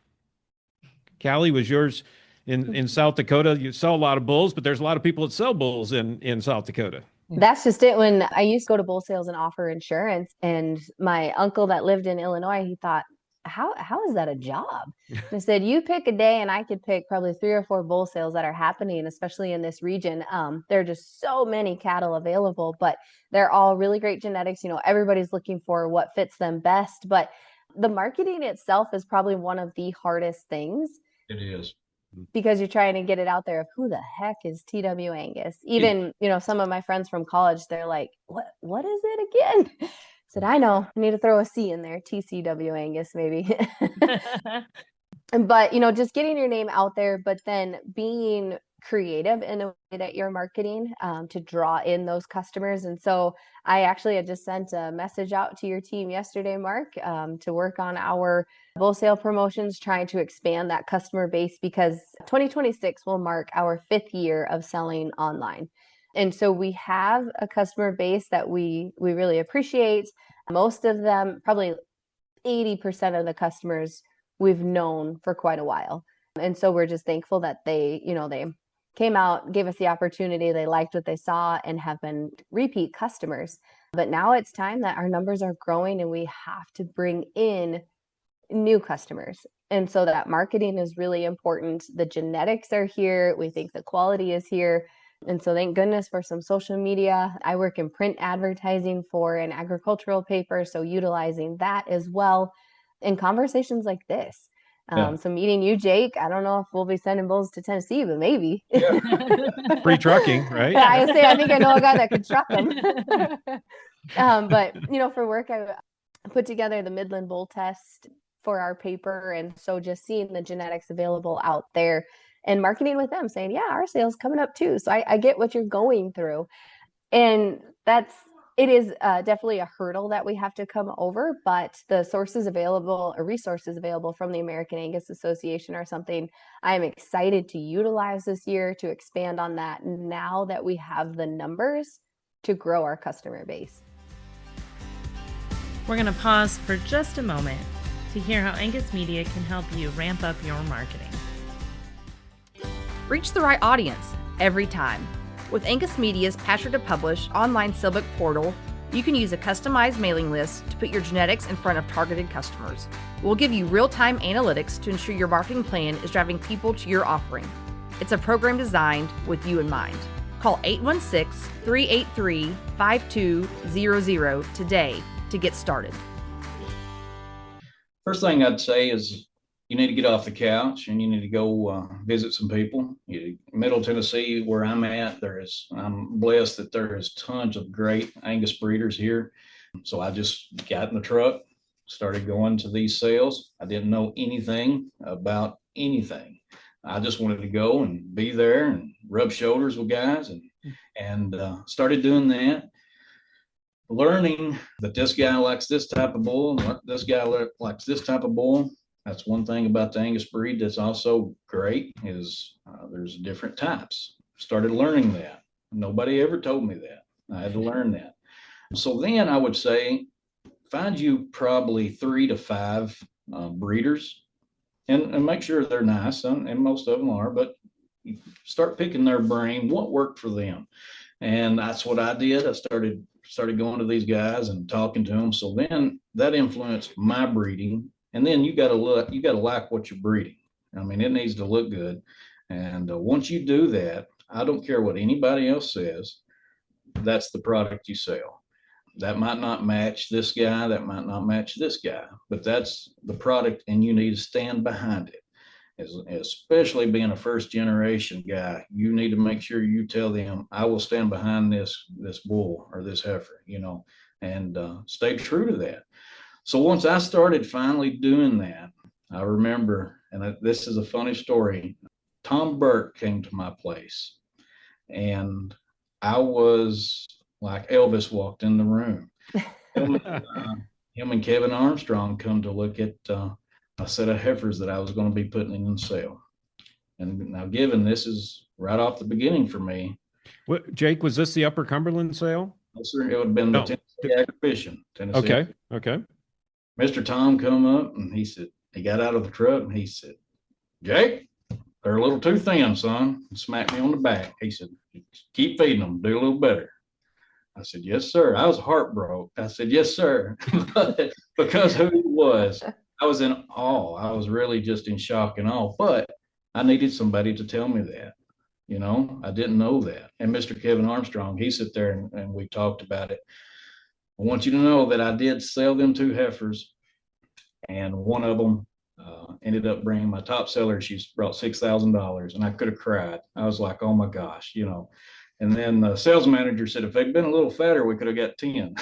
Calli, was yours in South Dakota? You sell a lot of bulls, but there's a lot of people that sell bulls in South Dakota. That's just it. When I used to go to bull sales and offer insurance, and my uncle that lived in Illinois, he thought, how is that a job? And I said, you pick a day and I could pick probably 3 or 4 bull sales that are happening, especially in this region. There are just so many cattle available, but they're all really great genetics. Everybody's looking for what fits them best, but the marketing itself is probably one of the hardest things. It is. Because you're trying to get it out there of who the heck is TW Angus. Even, some of my friends from college, they're like, what is it again? I said, I know, I need to throw a C in there, TCW Angus maybe. But, just getting your name out there, but then being creative in a way that you're marketing to draw in those customers. And so I actually had just sent a message out to your team yesterday, Mark, to work on our bull sale promotions, trying to expand that customer base, because 2026 will mark our 5th year of selling online. And so we have a customer base that we really appreciate. Most of them, probably 80% of the customers, we've known for quite a while. And so we're just thankful that they came out, gave us the opportunity, they liked what they saw, and have been repeat customers. But now it's time that our numbers are growing and we have to bring in new customers. And so that marketing is really important. The genetics are here. We think the quality is here. And so thank goodness for some social media. I work in print advertising for an agricultural paper, so utilizing that as well in conversations like this. So meeting you, Jake, I don't know if we'll be sending bulls to Tennessee, but maybe. Yeah. Free trucking, right? I think I know a guy that could truck them. But, for work, I put together the Midland Bull Test for our paper. And so just seeing the genetics available out there and marketing with them, saying, yeah, our sales coming up too. So I get what you're going through. And it is definitely a hurdle that we have to come over, but the resources available from the American Angus Association are something I am excited to utilize this year to expand on that now that we have the numbers to grow our customer base. We're going to pause for just a moment to hear how Angus Media can help you ramp up your marketing. Reach the right audience every time. With Angus Media's Pasture to Publish online sellbook portal, you can use a customized mailing list to put your genetics in front of targeted customers. We'll give you real-time analytics to ensure your marketing plan is driving people to your offering. It's a program designed with you in mind. Call 816-383-5200 today to get started. First thing I'd say is you need to get off the couch and you need to go visit some people. Middle Tennessee, where I'm at, I'm blessed that there is tons of great Angus breeders here. So I just got in the truck, started going to these sales. I didn't know anything about anything. I just wanted to go and be there and rub shoulders with guys and started doing that. Learning that this guy likes this type of bull, and this guy likes this type of bull. That's one thing about the Angus breed that's also great is there's different types. Started learning that. Nobody ever told me that. I had to learn that. So then I would say find you probably 3 to 5 breeders and make sure they're nice, and most of them are, but start picking their brain, what worked for them. And that's what I did. I started going to these guys and talking to them. So then that influenced my breeding. And then you got to like what you're breeding. I mean, it needs to look good. And once you do that, I don't care what anybody else says, that's the product you sell. That might not match this guy, that might not match this guy, but that's the product and you need to stand behind it. Especially being a first generation guy, you need to make sure you tell them, I will stand behind this bull or this heifer, and stay true to that. So once I started finally doing that, I remember, and this is a funny story, Tom Burke came to my place and I was like Elvis walked in the room. Him and Kevin Armstrong come to look at a set of heifers that I was going to be putting in sale. And now given this is right off the beginning for me. What, Jake, was this the Upper Cumberland sale? No, sir, it would have been the Tennessee Agribition. Tennessee. Okay. Mr. Tom come up and he got out of the truck and he said, Jake, they're a little too thin, son. And smacked me on the back. He said, keep feeding them, do a little better. I said, yes, sir. I was heartbroken. I said, yes, sir. Because who he was, I was in awe. I was really just in shock and awe, but I needed somebody to tell me that. I didn't know that. And Mr. Kevin Armstrong, he sat there and we talked about it. I want you to know that I did sell them 2 heifers, and one of them ended up bringing my top seller. She's brought $6,000, and I could have cried. I was like, oh my gosh. And then the sales manager said, if they'd been a little fatter, we could have got 10.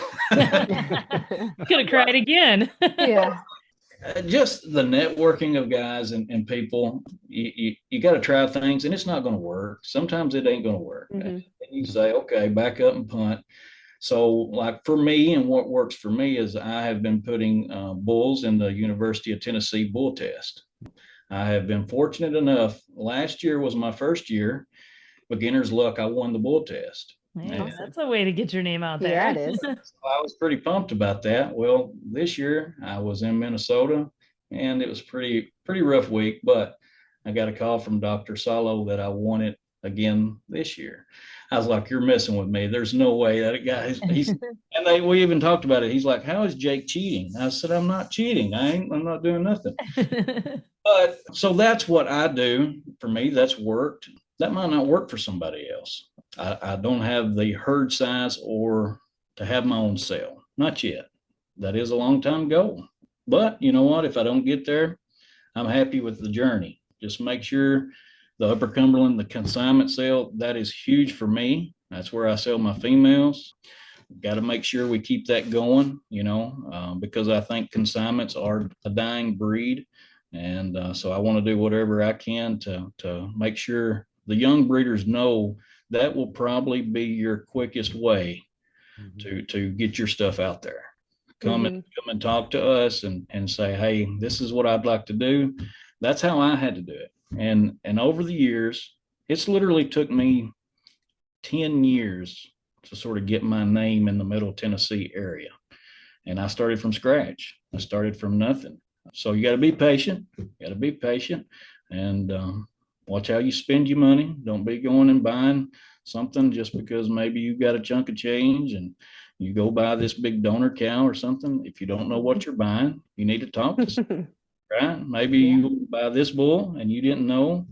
Could have cried again. Yeah. Just the networking of guys and people, you got to try things, and it's not going to work. Sometimes it ain't going to work. Mm-hmm. And you say, okay, back up and punt. So like for me, and what works for me is I have been putting bulls in the University of Tennessee bull test. I have been fortunate enough. Last year was my first year. Beginner's luck, I won the bull test. Man, that's a way to get your name out there. Yeah, it is. So I was pretty pumped about that. Well, this year I was in Minnesota, and it was pretty rough week, but I got a call from Dr. Salo that I won it again this year. I was like, you're messing with me. There's no way that guy we even talked about it. He's like, how is Jake cheating? I said, I'm not cheating. I'm not doing nothing. But so that's what I do. For me, that's worked. That might not work for somebody else. I don't have the herd size or to have my own sale. Not yet. That is a long time goal. But you know what? If I don't get there, I'm happy with the journey. Just make sure the Upper Cumberland, the consignment sale, that is huge for me. That's where I sell my females. Got to make sure we keep that going, because I think consignments are a dying breed. And so I want to do whatever I can to make sure the young breeders know that will probably be your quickest way to get your stuff out there. Come and talk to us and say, hey, this is what I'd like to do. That's how I had to do it. And over the years, it's literally took me 10 years to sort of get my name in the Middle Tennessee area. And I started from scratch. I started from nothing. So you got to be patient. And watch how you spend your money. Don't be going and buying something just because maybe you got a chunk of change and you go buy this big donor cow or something. If you don't know what you're buying, you need to talk to someone. Right? Maybe you buy this bull and you didn't know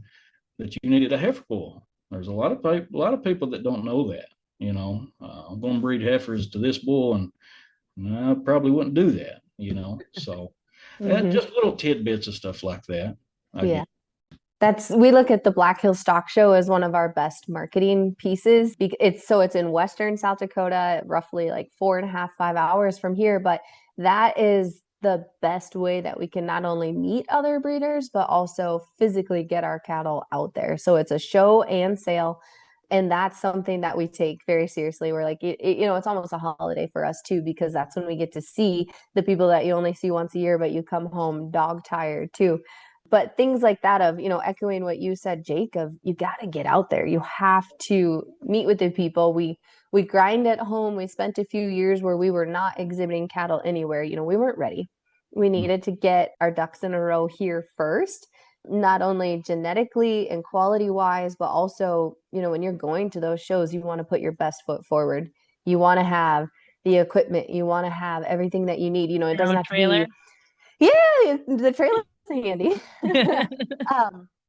that you needed a heifer bull. There's a lot of people that don't know that. I'm going to breed heifers to this bull, and I probably wouldn't do that. So just little tidbits of stuff like that. We look at the Black Hills Stock Show as one of our best marketing pieces. It's in Western South Dakota, roughly like 4.5, 5 hours from here. But that is the best way that we can not only meet other breeders, but also physically get our cattle out there. So it's a show and sale. And that's something that we take very seriously. We're like, it's almost a holiday for us too, because that's when we get to see the people that you only see once a year, but you come home dog tired too. But things like that of, echoing what you said, Jake, of you got to get out there. You have to meet with the people. We grind at home. We spent a few years where we were not exhibiting cattle anywhere. We weren't ready. We needed to get our ducks in a row here first, not only genetically and quality wise, but also, when you're going to those shows, you want to put your best foot forward. You want to have the equipment. You want to have everything that you need. It doesn't have to be. Yeah, the trailer. Handy.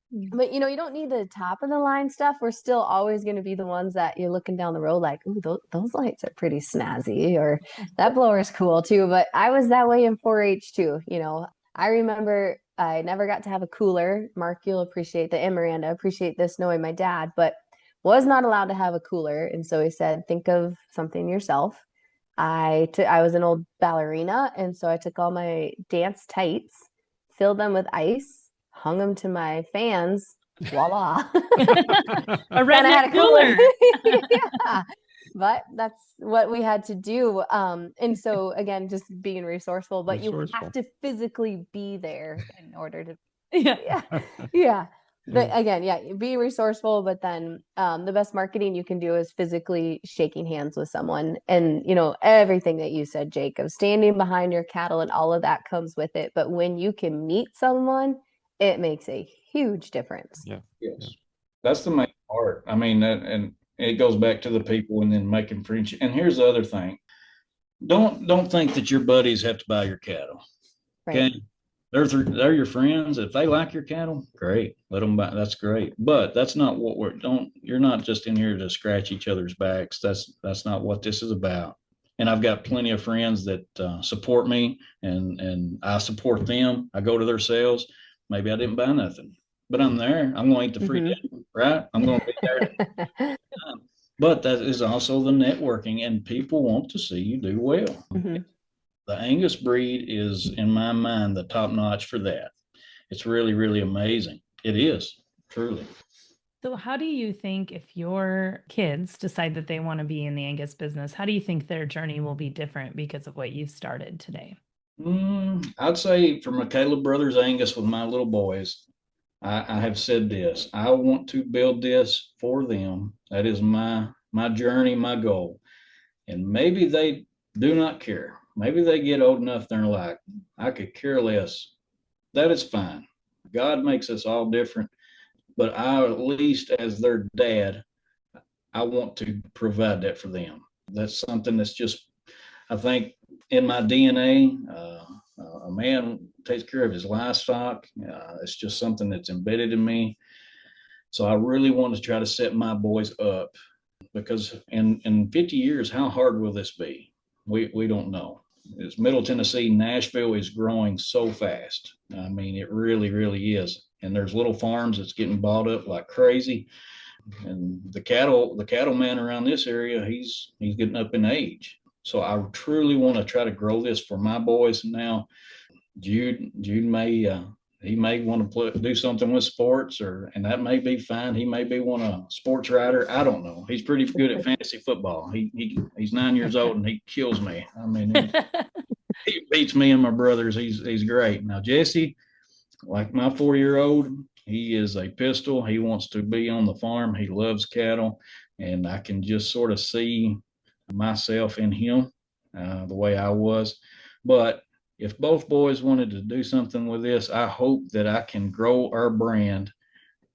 But you don't need the top of the line stuff. We're still always going to be the ones that you're looking down the road like, ooh, those lights are pretty snazzy, or that blower is cool too. But I was that way in 4-H too. I remember I never got to have a cooler. Mark, you'll appreciate that, and Miranda appreciate this knowing my dad, but was not allowed to have a cooler. And so he said, think of something yourself. I was an old ballerina, and so I took all my dance tights, filled them with ice, hung them to my fans. Voila. A redneck cooler. Yeah. But that's what we had to do. And so again, just being resourceful, but you have to physically be there in order to. Yeah. But again, be resourceful, but then the best marketing you can do is physically shaking hands with someone. And, everything that you said, Jake, of standing behind your cattle and all of that comes with it. But when you can meet someone, it makes a huge difference. Yeah. Yes. That's the main part. I mean, and it goes back to the people and then making friendship. And here's the other thing. Don't think that your buddies have to buy your cattle. Right. Okay. They're your friends. If they like your cattle, great. Let them buy. That's great. But that's not what you're not just in here to scratch each other's backs. That's not what this is about. And I've got plenty of friends that support me, and I support them. I go to their sales. Maybe I didn't buy nothing, but I'm there. I'm going to eat the free dinner, right? I'm going to be there. But that is also the networking, and people want to see you do well. The Angus breed is, in my mind, the top notch for that. It's really, really amazing. It is, truly. So how do you think if your kids decide that they want to be in the Angus business, how do you think their journey will be different because of what you've started today? I'd say for McCaleb Brothers Angus with my little boys, I have said this. I want to build this for them. That is my journey, my goal. And maybe they do not care. Maybe they get old enough, they're like, I could care less. That is fine. God makes us all different. But I, at least as their dad, I want to provide that for them. That's something that's just, I think, in my DNA. A man takes care of his livestock. It's just something that's embedded in me. So I really want to try to set my boys up, because in 50 years, how hard will this be? We don't know. It's Middle Tennessee, Nashville is growing so fast. I mean, it really, really is. And there's little farms that's getting bought up like crazy. And the cattleman around this area, he's getting up in age. So I truly want to try to grow this for my boys. Now, Jude may he may want to do something with sports, and that may be fine. He may be a sports writer. I don't know. He's pretty good at fantasy football. He's 9 years old and he kills me. I mean, he beats me and my brothers. He's great. Now Jesse, like my 4-year-old, he is a pistol. He wants to be on the farm. He loves cattle, and I can just sort of see myself in him, the way I was. But if both boys wanted to do something with this, I hope that I can grow our brand,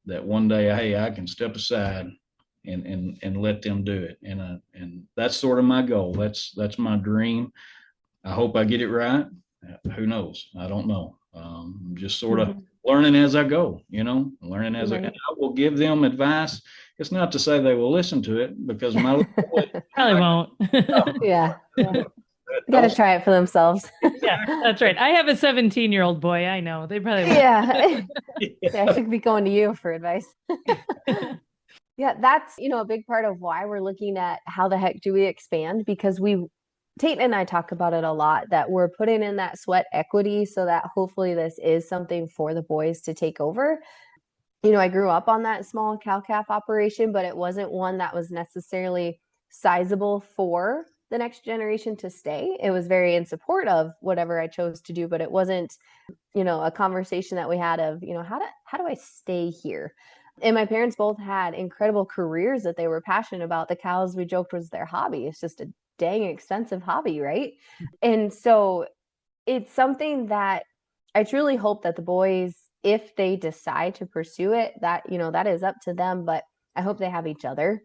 that one day, hey, I can step aside and let them do it. And that's sort of my goal. That's my dream. I hope I get it right. Who knows? I don't know. I'm just sort of learning as I go, learning as I will give them advice. It's not to say they will listen to it, because my Probably won't. Yeah. Got to try it for themselves. Yeah, that's right. I have a 17-year-old boy. I know they probably won't. Yeah. I should be going to you for advice. Yeah, that's, a big part of why we're looking at how the heck do we expand, because Tate and I talk about it a lot, that we're putting in that sweat equity so that hopefully this is something for the boys to take over. I grew up on that small cow-calf operation, but it wasn't one that was necessarily sizable for the next generation to stay. It was very in support of whatever I chose to do, but it wasn't, a conversation that we had of, how do I stay here? And my parents both had incredible careers that they were passionate about. The cows, we joked, was their hobby. It's just a dang expensive hobby, right? And so it's something that I truly hope that the boys, if they decide to pursue it, that, that is up to them, but I hope they have each other.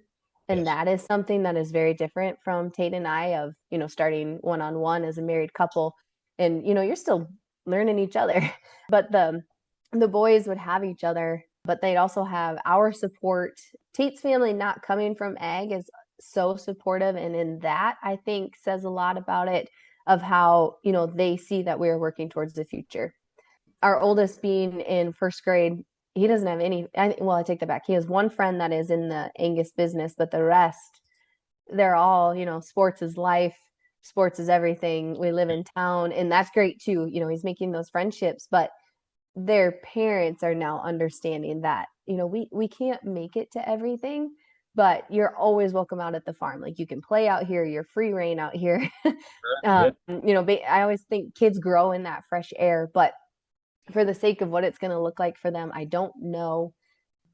And that is something that is very different from Tate and I, of, starting one-on-one as a married couple. And, you're still learning each other, but the boys would have each other, but they'd also have our support. Tate's family, not coming from ag, is so supportive. And in that, I think, says a lot about it, of how, they see that we're working towards the future. Our oldest, being in first grade, he doesn't have any, I take that back. He has one friend that is in the Angus business, but the rest, they're all, sports is life. Sports is everything. We live in town, and that's great too. He's making those friendships, but their parents are now understanding that, we can't make it to everything, but you're always welcome out at the farm. Like, you can play out here, you're free reign out here. I always think kids grow in that fresh air, but for the sake of what it's going to look like for them, I don't know,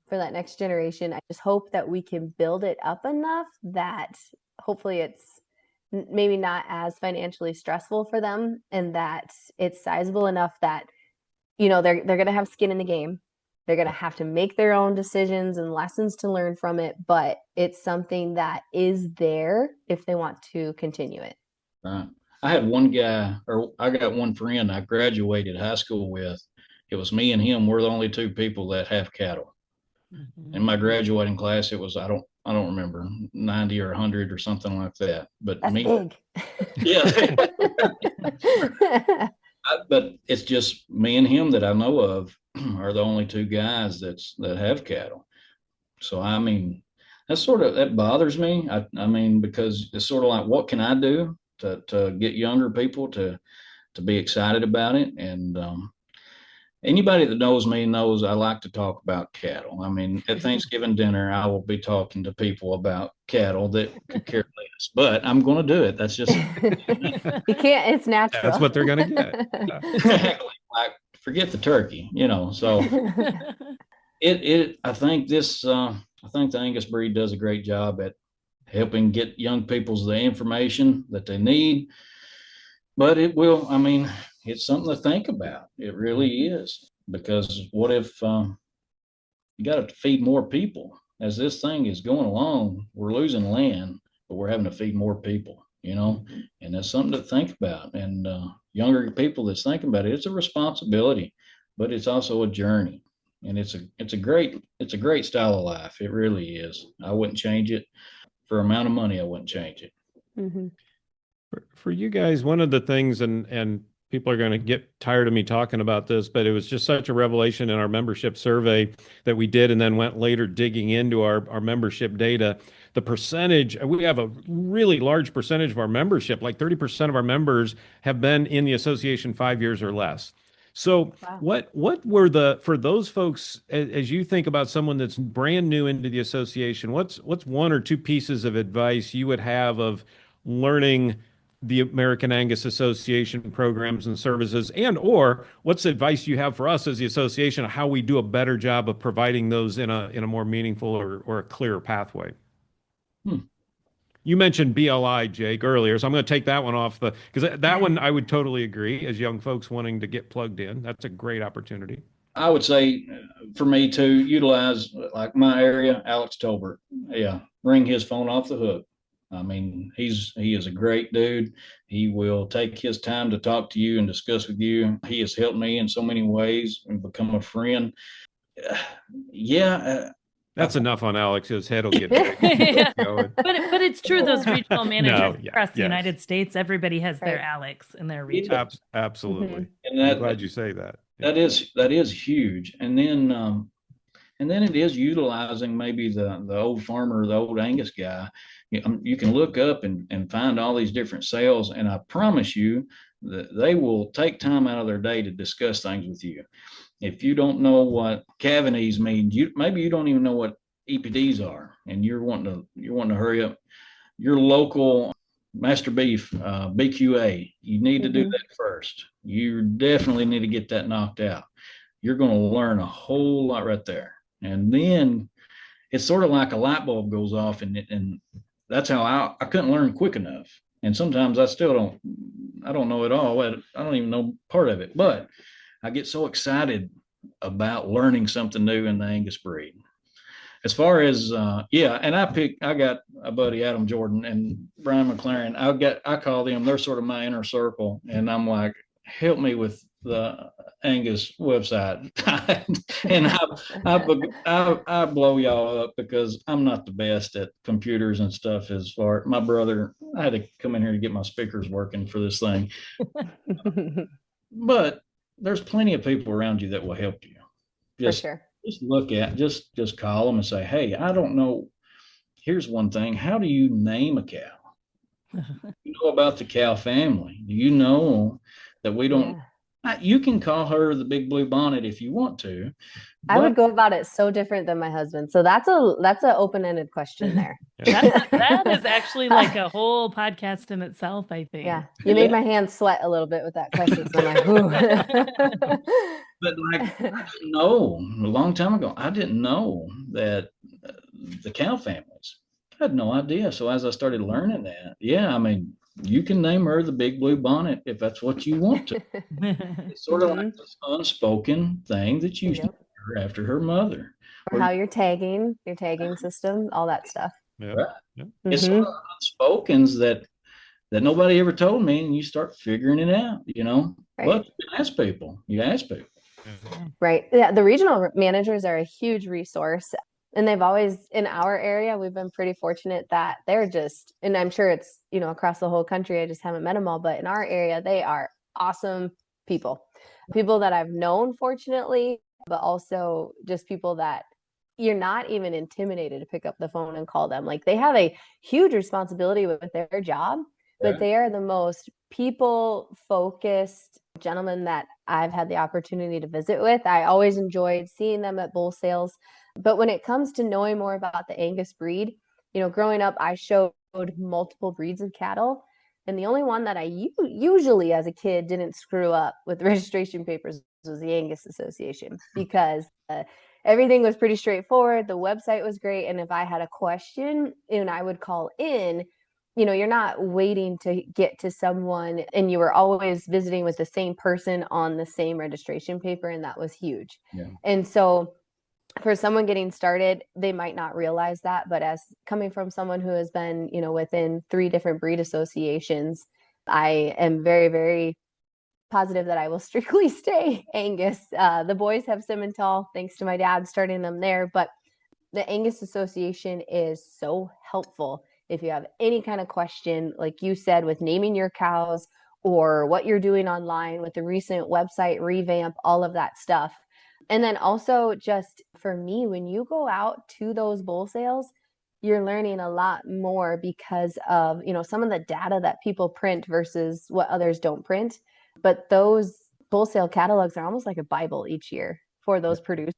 for that next generation. I just hope that we can build it up enough that hopefully it's maybe not as financially stressful for them, and that it's sizable enough that, they're going to have skin in the game. They're going to have to make their own decisions and lessons to learn from it, but it's something that is there if they want to continue it. Right. I had one guy, or I got one friend I graduated high school with. It was me and him. We're the only two people that have cattle. In my graduating class, it was, I don't remember, 90 or 100 or something like that. But That's me, big. yeah. But it's just me and him that I know of are the only two guys that have cattle. So I mean, that bothers me. I mean, because it's sort of like, what can I do to get younger people to be excited about it? And anybody that knows me knows I like to talk about cattle. I mean, at Thanksgiving dinner, I will be talking to people about cattle that could care less, but I'm going to do it. That's just You can't. It's natural. That's what they're going to get. exactly like, forget the turkey, So I think the Angus breed does a great job at helping get young people's the information that they need. But it's something to think about. It really is, because what if you got to feed more people? As this thing is going along, we're losing land, but we're having to feed more people, and that's something to think about. And younger people that's thinking about it, it's a responsibility, but it's also a journey. And it's a great style of life. It really is. I wouldn't change it for amount of money. I wouldn't change it. Mm-hmm. For you guys, one of the things, and people are going to get tired of me talking about this, but it was just such a revelation in our membership survey that we did, and then went later digging into our membership data. The percentage, we have a really large percentage of our membership, like 30% of our members have been in the association 5 years or less. So wow. What were for those folks, as you think about someone that's brand new into the association, what's one or two pieces of advice you would have of learning the American Angus Association programs and services, and or what's the advice you have for us as the association of how we do a better job of providing those in a more meaningful or a clearer pathway? You mentioned BLI, Jake, earlier, so I'm going to take that one off because that one I would totally agree, as young folks wanting to get plugged in. That's a great opportunity. I would say for me to utilize, like my area, Alex Tolbert. Yeah, bring his phone off the hook. I mean, he is a great dude. He will take his time to talk to you and discuss with you. He has helped me in so many ways and become a friend. That's enough on Alex. His head will get yeah. But it's true. Those regional managers across the United States, everybody has their Alex in their region. Absolutely. Mm-hmm. And I'm glad you say that. That is huge. And then it is utilizing maybe the old farmer, the old Angus guy. You can look up and find all these different sales, and I promise you that they will take time out of their day to discuss things with you. If you don't know what cavities mean, maybe you don't even know what EPDs are, and you're wanting to hurry up. Your local Master Beef BQA, you need to do that first. You definitely need to get that knocked out. You're going to learn a whole lot right there, and then it's sort of like a light bulb goes off, and that's how I couldn't learn quick enough. And sometimes I still don't know it all. I don't even know part of it, but I get so excited about learning something new in the Angus breed. As far as, and I got a buddy, Adam Jordan and Brian McLaren. I call them, they're sort of my inner circle. And I'm like, help me with the Angus website. And I blow y'all up because I'm not the best at computers and stuff. As far my brother, I had to come in here to get my speakers working for this thing. But there's plenty of people around you that will help you. For sure. Just call them and say, hey, I don't know. Here's one thing. How do you name a cow? You know about the cow family. Do you know that we don't? Yeah. You can call her the big blue bonnet if you want to. I would go about it so different than my husband. So that's an open-ended question there. That is actually like a whole podcast in itself, I think. Yeah. You made my hands sweat a little bit with that question. So I'm like, ooh. But like, I didn't know a long time ago, I didn't know that the cow families. I had no idea. So as I started learning that, you can name her the big blue bonnet if that's what you want to. It's sort of like this unspoken thing that you should her after her mother. Or how your tagging system, all that stuff. Yeah. Right. Yeah. It's sort of unspokens that that nobody ever told me, and you start figuring it out, Right. But you ask people. Right. Yeah, the regional managers are a huge resource. And they've always, in our area, we've been pretty fortunate that they're just, and I'm sure it's, across the whole country, I just haven't met them all, but in our area, they are awesome people. People that I've known, fortunately, but also just people that you're not even intimidated to pick up the phone and call them. Like, they have a huge responsibility with their job, but they are the most people-focused gentlemen that I've had the opportunity to visit with. I always enjoyed seeing them at bull sales. But when it comes to knowing more about the Angus breed, growing up, I showed multiple breeds of cattle. And the only one that I usually as a kid didn't screw up with registration papers was the Angus Association, because everything was pretty straightforward. The website was great. And if I had a question and I would call in, you're not waiting to get to someone, and you were always visiting with the same person on the same registration paper. And that was huge. Yeah. And so for someone getting started, they might not realize that, but as coming from someone who has been, within 3 different breed associations, I am very, very positive that I will strictly stay Angus. The boys have Simmental, thanks to my dad starting them there, but the Angus Association is so helpful if you have any kind of question, like you said, with naming your cows or what you're doing online with the recent website revamp, all of that stuff. And then also, just for me, when you go out to those bull sales, you're learning a lot more because of, some of the data that people print versus what others don't print. But those bull sale catalogs are almost like a Bible each year for those producers.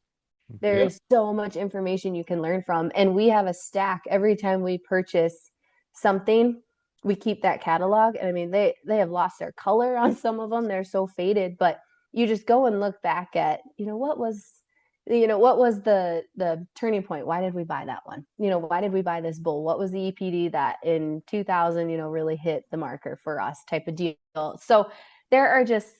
There's so much information you can learn from. And we have a stack every time we purchase something. We keep that catalog. And I mean, they have lost their color on some of them. They're so faded, but you just go and look back at, what was the turning point? Why did we buy that one? Why did we buy this bull? What was the EPD that in 2000, really hit the marker for us, type of deal? So there are just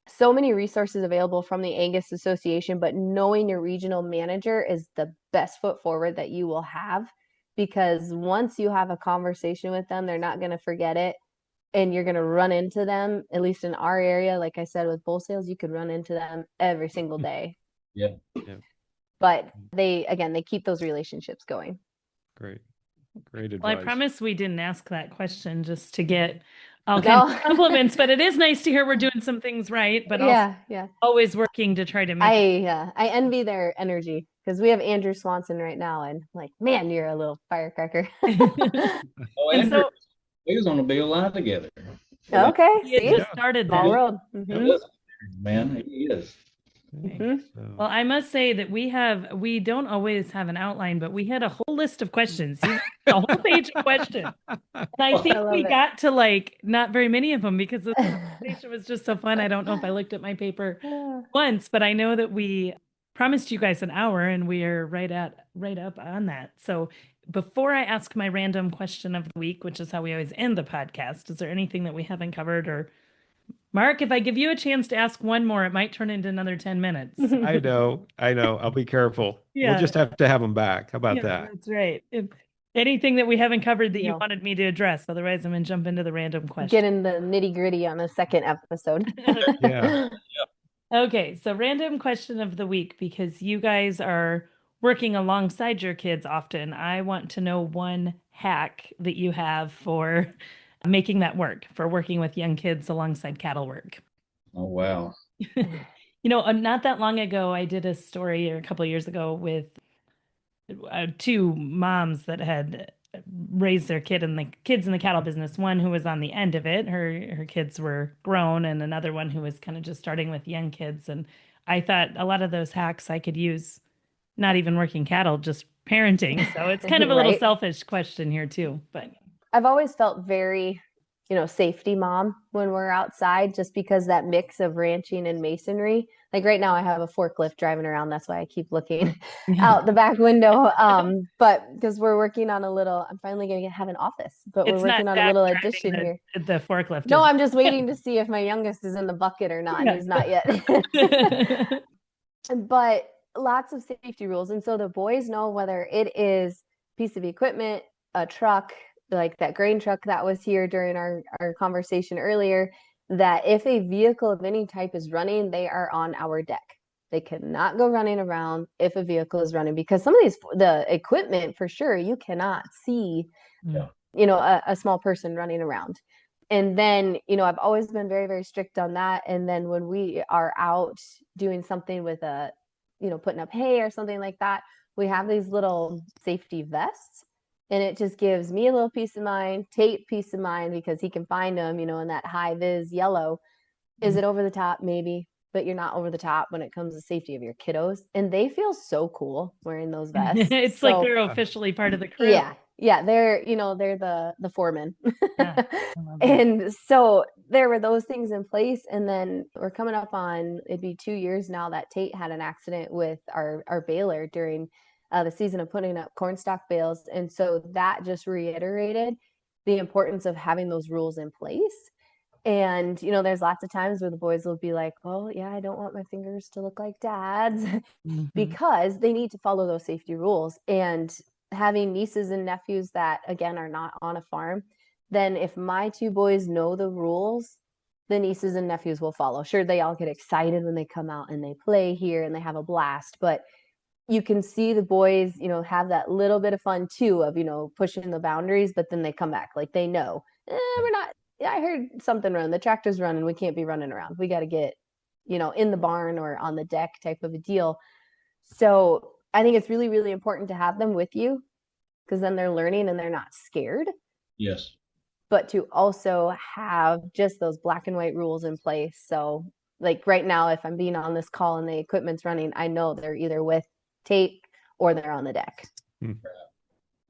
so many resources available from the Angus Association, but knowing your regional manager is the best foot forward that you will have, because once you have a conversation with them, they're not going to forget it. And you're going to run into them, at least in our area. Like I said, with bull sales, you could run into them every single day. Yeah. But they keep those relationships going. Great advice. Well, I promise we didn't ask that question just to get all kinds of compliments, but it is nice to hear we're doing some things right, but also always working to try to make I envy their energy, because we have Andrew Swanson right now, and like, man, you're a little firecracker. And so we was on a bill line together. Okay. He had just started that. World. Man, he is. Mm-hmm. Well, I must say that we don't always have an outline, but we had a whole list of questions, a whole page of questions. And I think we got to not very many of them because the conversation was just so fun. I don't know if I looked at my paper once, but I know that we promised you guys an hour and we are right up on that. So before I ask my random question of the week, which is how we always end the podcast, is there anything that we haven't covered? Or Mark, if I give you a chance to ask one more, it might turn into another 10 minutes. I know. I'll be careful. Yeah. We'll just have to have them back. How about that? That's right. If anything that we haven't covered that you wanted me to address, otherwise I'm going to jump into the random question. Get in the nitty gritty on a second episode. Yeah. Okay. So random question of the week, because you guys are working alongside your kids often. I want to know one hack that you have for making that work, for working with young kids alongside cattle work. Oh, wow. Not that long ago, I did a story, or a couple of years ago, with 2 moms that had raised their kids in the cattle business. One who was on the end of it, her kids were grown, and another one who was kind of just starting with young kids. And I thought a lot of those hacks I could use, not even working cattle, just parenting. So it's kind of a little selfish question here too, but I've always felt very, safety mom when we're outside, just because that mix of ranching and masonry. Like right now I have a forklift driving around. That's why I keep looking out the back window. But because we're working on I'm finally going to have an office, but we're working on a little addition here. The forklift. No, I'm just waiting to see if my youngest is in the bucket or not. He's not yet. But lots of safety rules. And so the boys know, whether it is a piece of equipment, a truck, like that grain truck that was here during our conversation earlier, that if a vehicle of any type is running, they are on our deck. They cannot go running around if a vehicle is running, because some of the equipment, for sure, you cannot see, Yeah. a small person running around. And then, I've always been very, very strict on that. And then when we are out doing something with putting up hay or something like that, we have these little safety vests. And it just gives me a little peace of mind, Tate peace of mind, because he can find them, in that high vis yellow. Is it over the top? Maybe, but you're not over the top when it comes to safety of your kiddos. And they feel so cool wearing those vests. It's like they're officially part of the crew. Yeah. They're the foreman. Yeah, and so there were those things in place. And then we're coming up on, it'd be 2 years now that Tate had an accident with our baler during the season of putting up cornstalk bales. And so that just reiterated the importance of having those rules in place. And, there's lots of times where the boys will be like, well, yeah, I don't want my fingers to look like dad's, because they need to follow those safety rules. And having nieces and nephews that, again, are not on a farm, then if my 2 boys know the rules, the nieces and nephews will follow. Sure, they all get excited when they come out and they play here and they have a blast, but you can see the boys, have that little bit of fun too of, pushing the boundaries, but then they come back like they know, we're not. Yeah, I heard something run. The tractor's running. We can't be running around. We got to get, in the barn or on the deck type of a deal. So I think it's really, really important to have them with you, because then they're learning and they're not scared. Yes. But to also have just those black and white rules in place. So like right now, if I'm being on this call and the equipment's running, I know they're either with Tate or they're on the deck. I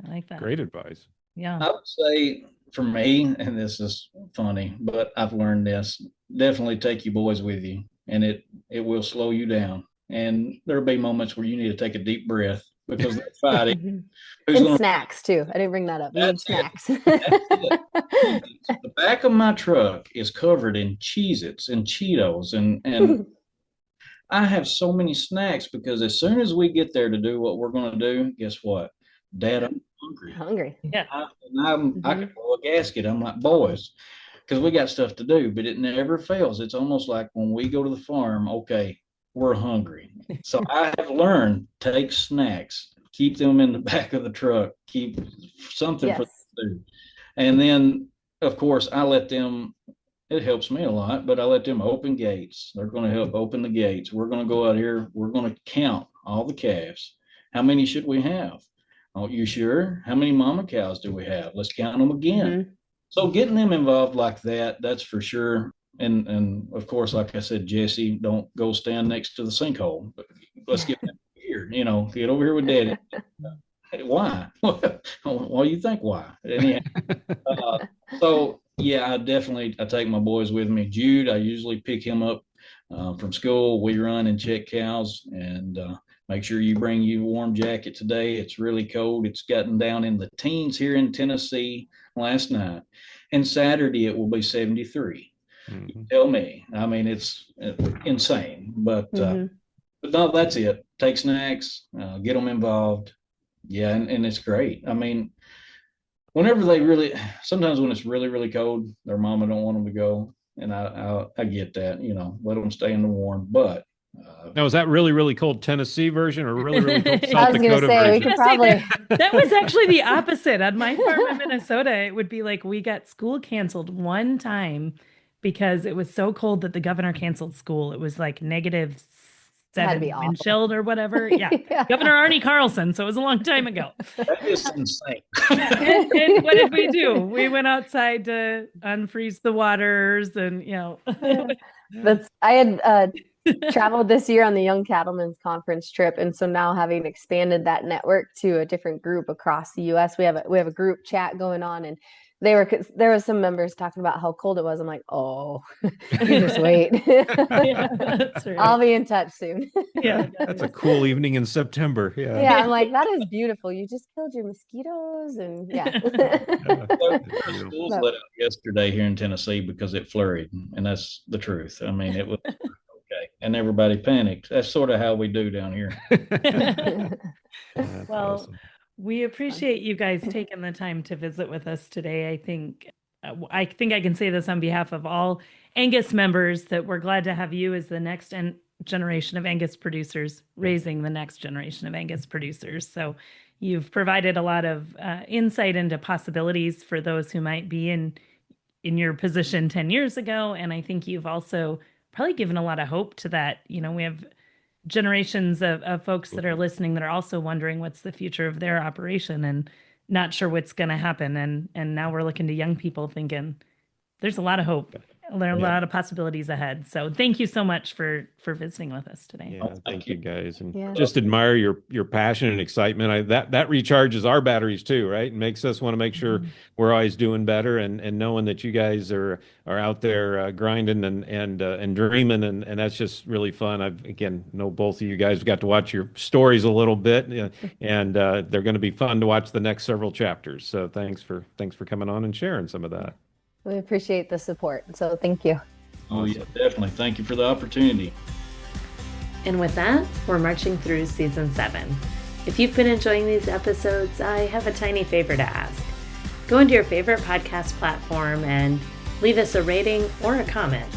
like that. Great advice. Yeah. I would say for me, and this is funny, but I've learned this, definitely take your boys with you, and it will slow you down. And there'll be moments where you need to take a deep breath because they're fighting. And snacks too. I didn't bring that up. We need snacks. The back of my truck is covered in Cheez-Its and Cheetos, and I have so many snacks, because as soon as we get there to do what we're going to do, guess what? Dad, I'm hungry. Yeah. I can blow a gasket. I'm like, boys, because we got stuff to do, but it never fails. It's almost like when we go to the farm, okay, we're hungry. So I have learned, take snacks, keep them in the back of the truck, keep something for them to do. And then, of course, I let them, it helps me a lot, but I let them open gates. They're going to help open the gates. We're going to go out here. We're going to count all the calves. How many should we have? Oh, you sure? How many mama cows do we have? Let's count them again. So getting them involved like that, that's for sure. And of course, like I said, Jesse, don't go stand next to the sinkhole. Let's get here, get over here with Daddy. Why? Well, you think why? So yeah, I take my boys with me. Jude, I usually pick him up from school. We run and check cows, and make sure you bring you a warm jacket today. It's really cold. It's gotten down in the teens here in Tennessee last night. And Saturday, it will be 73. You tell me. I mean, it's insane. But no, that's it. Take snacks, get them involved. Yeah, and it's great. I mean, sometimes when it's really, really cold, their mama don't want them to go. And I get that, let them stay in the warm. But now, is that really, really cold Tennessee version or really, really cold South Dakota I was going to say, version? we could probably. That was actually the opposite. On my farm in Minnesota, it would be like we got school canceled one time because it was so cold that the governor canceled school. It was like -7 wind chilled or whatever. Yeah. Governor Arnie Carlson. So it was a long time ago. That is insane. and what did we do? We went outside to unfreeze the waters and, I had traveled this year on the Young Cattlemen's Conference trip. And so now, having expanded that network to a different group across the US, we have a group chat going on, and there were some members talking about how cold it was. I'm like, oh, you just wait. Yeah, that's right. I'll be in touch soon. Yeah. That's a cool evening in September. Yeah. Yeah, I'm like, that is beautiful. You just killed your mosquitoes, and yeah. Schools let out yesterday here in Tennessee because it flurried, and that's the truth. I mean, it was okay, and everybody panicked. That's sort of how we do down here. Well, awesome. We appreciate you guys taking the time to visit with us today. I think I can say this on behalf of all Angus members that we're glad to have you as the next generation of Angus producers, raising the next generation of Angus producers. So you've provided a lot of insight into possibilities for those who might be in your position 10 years ago. And I think you've also probably given a lot of hope to that. We have generations of folks that are listening that are also wondering what's the future of their operation and not sure what's going to happen. And now we're looking to young people thinking there's a lot of hope. There are a lot of possibilities ahead. So thank you so much for visiting with us today. Yeah, thank you guys. And just admire your passion and excitement. That recharges our batteries too, right? And makes us want to make sure we're always doing better and knowing that you guys are out there grinding and dreaming. And that's just really fun. Again, know both of you guys. We got to watch your stories a little bit and they're going to be fun to watch the next several chapters. So thanks for coming on and sharing some of that. We appreciate the support. So thank you. Oh, yeah, definitely. Thank you for the opportunity. And with that, we're marching through season 7. If you've been enjoying these episodes, I have a tiny favor to ask. Go into your favorite podcast platform and leave us a rating or a comment.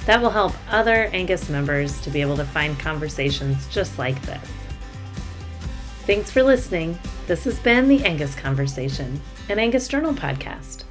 That will help other Angus members to be able to find conversations just like this. Thanks for listening. This has been the Angus Conversation, an Angus Journal podcast.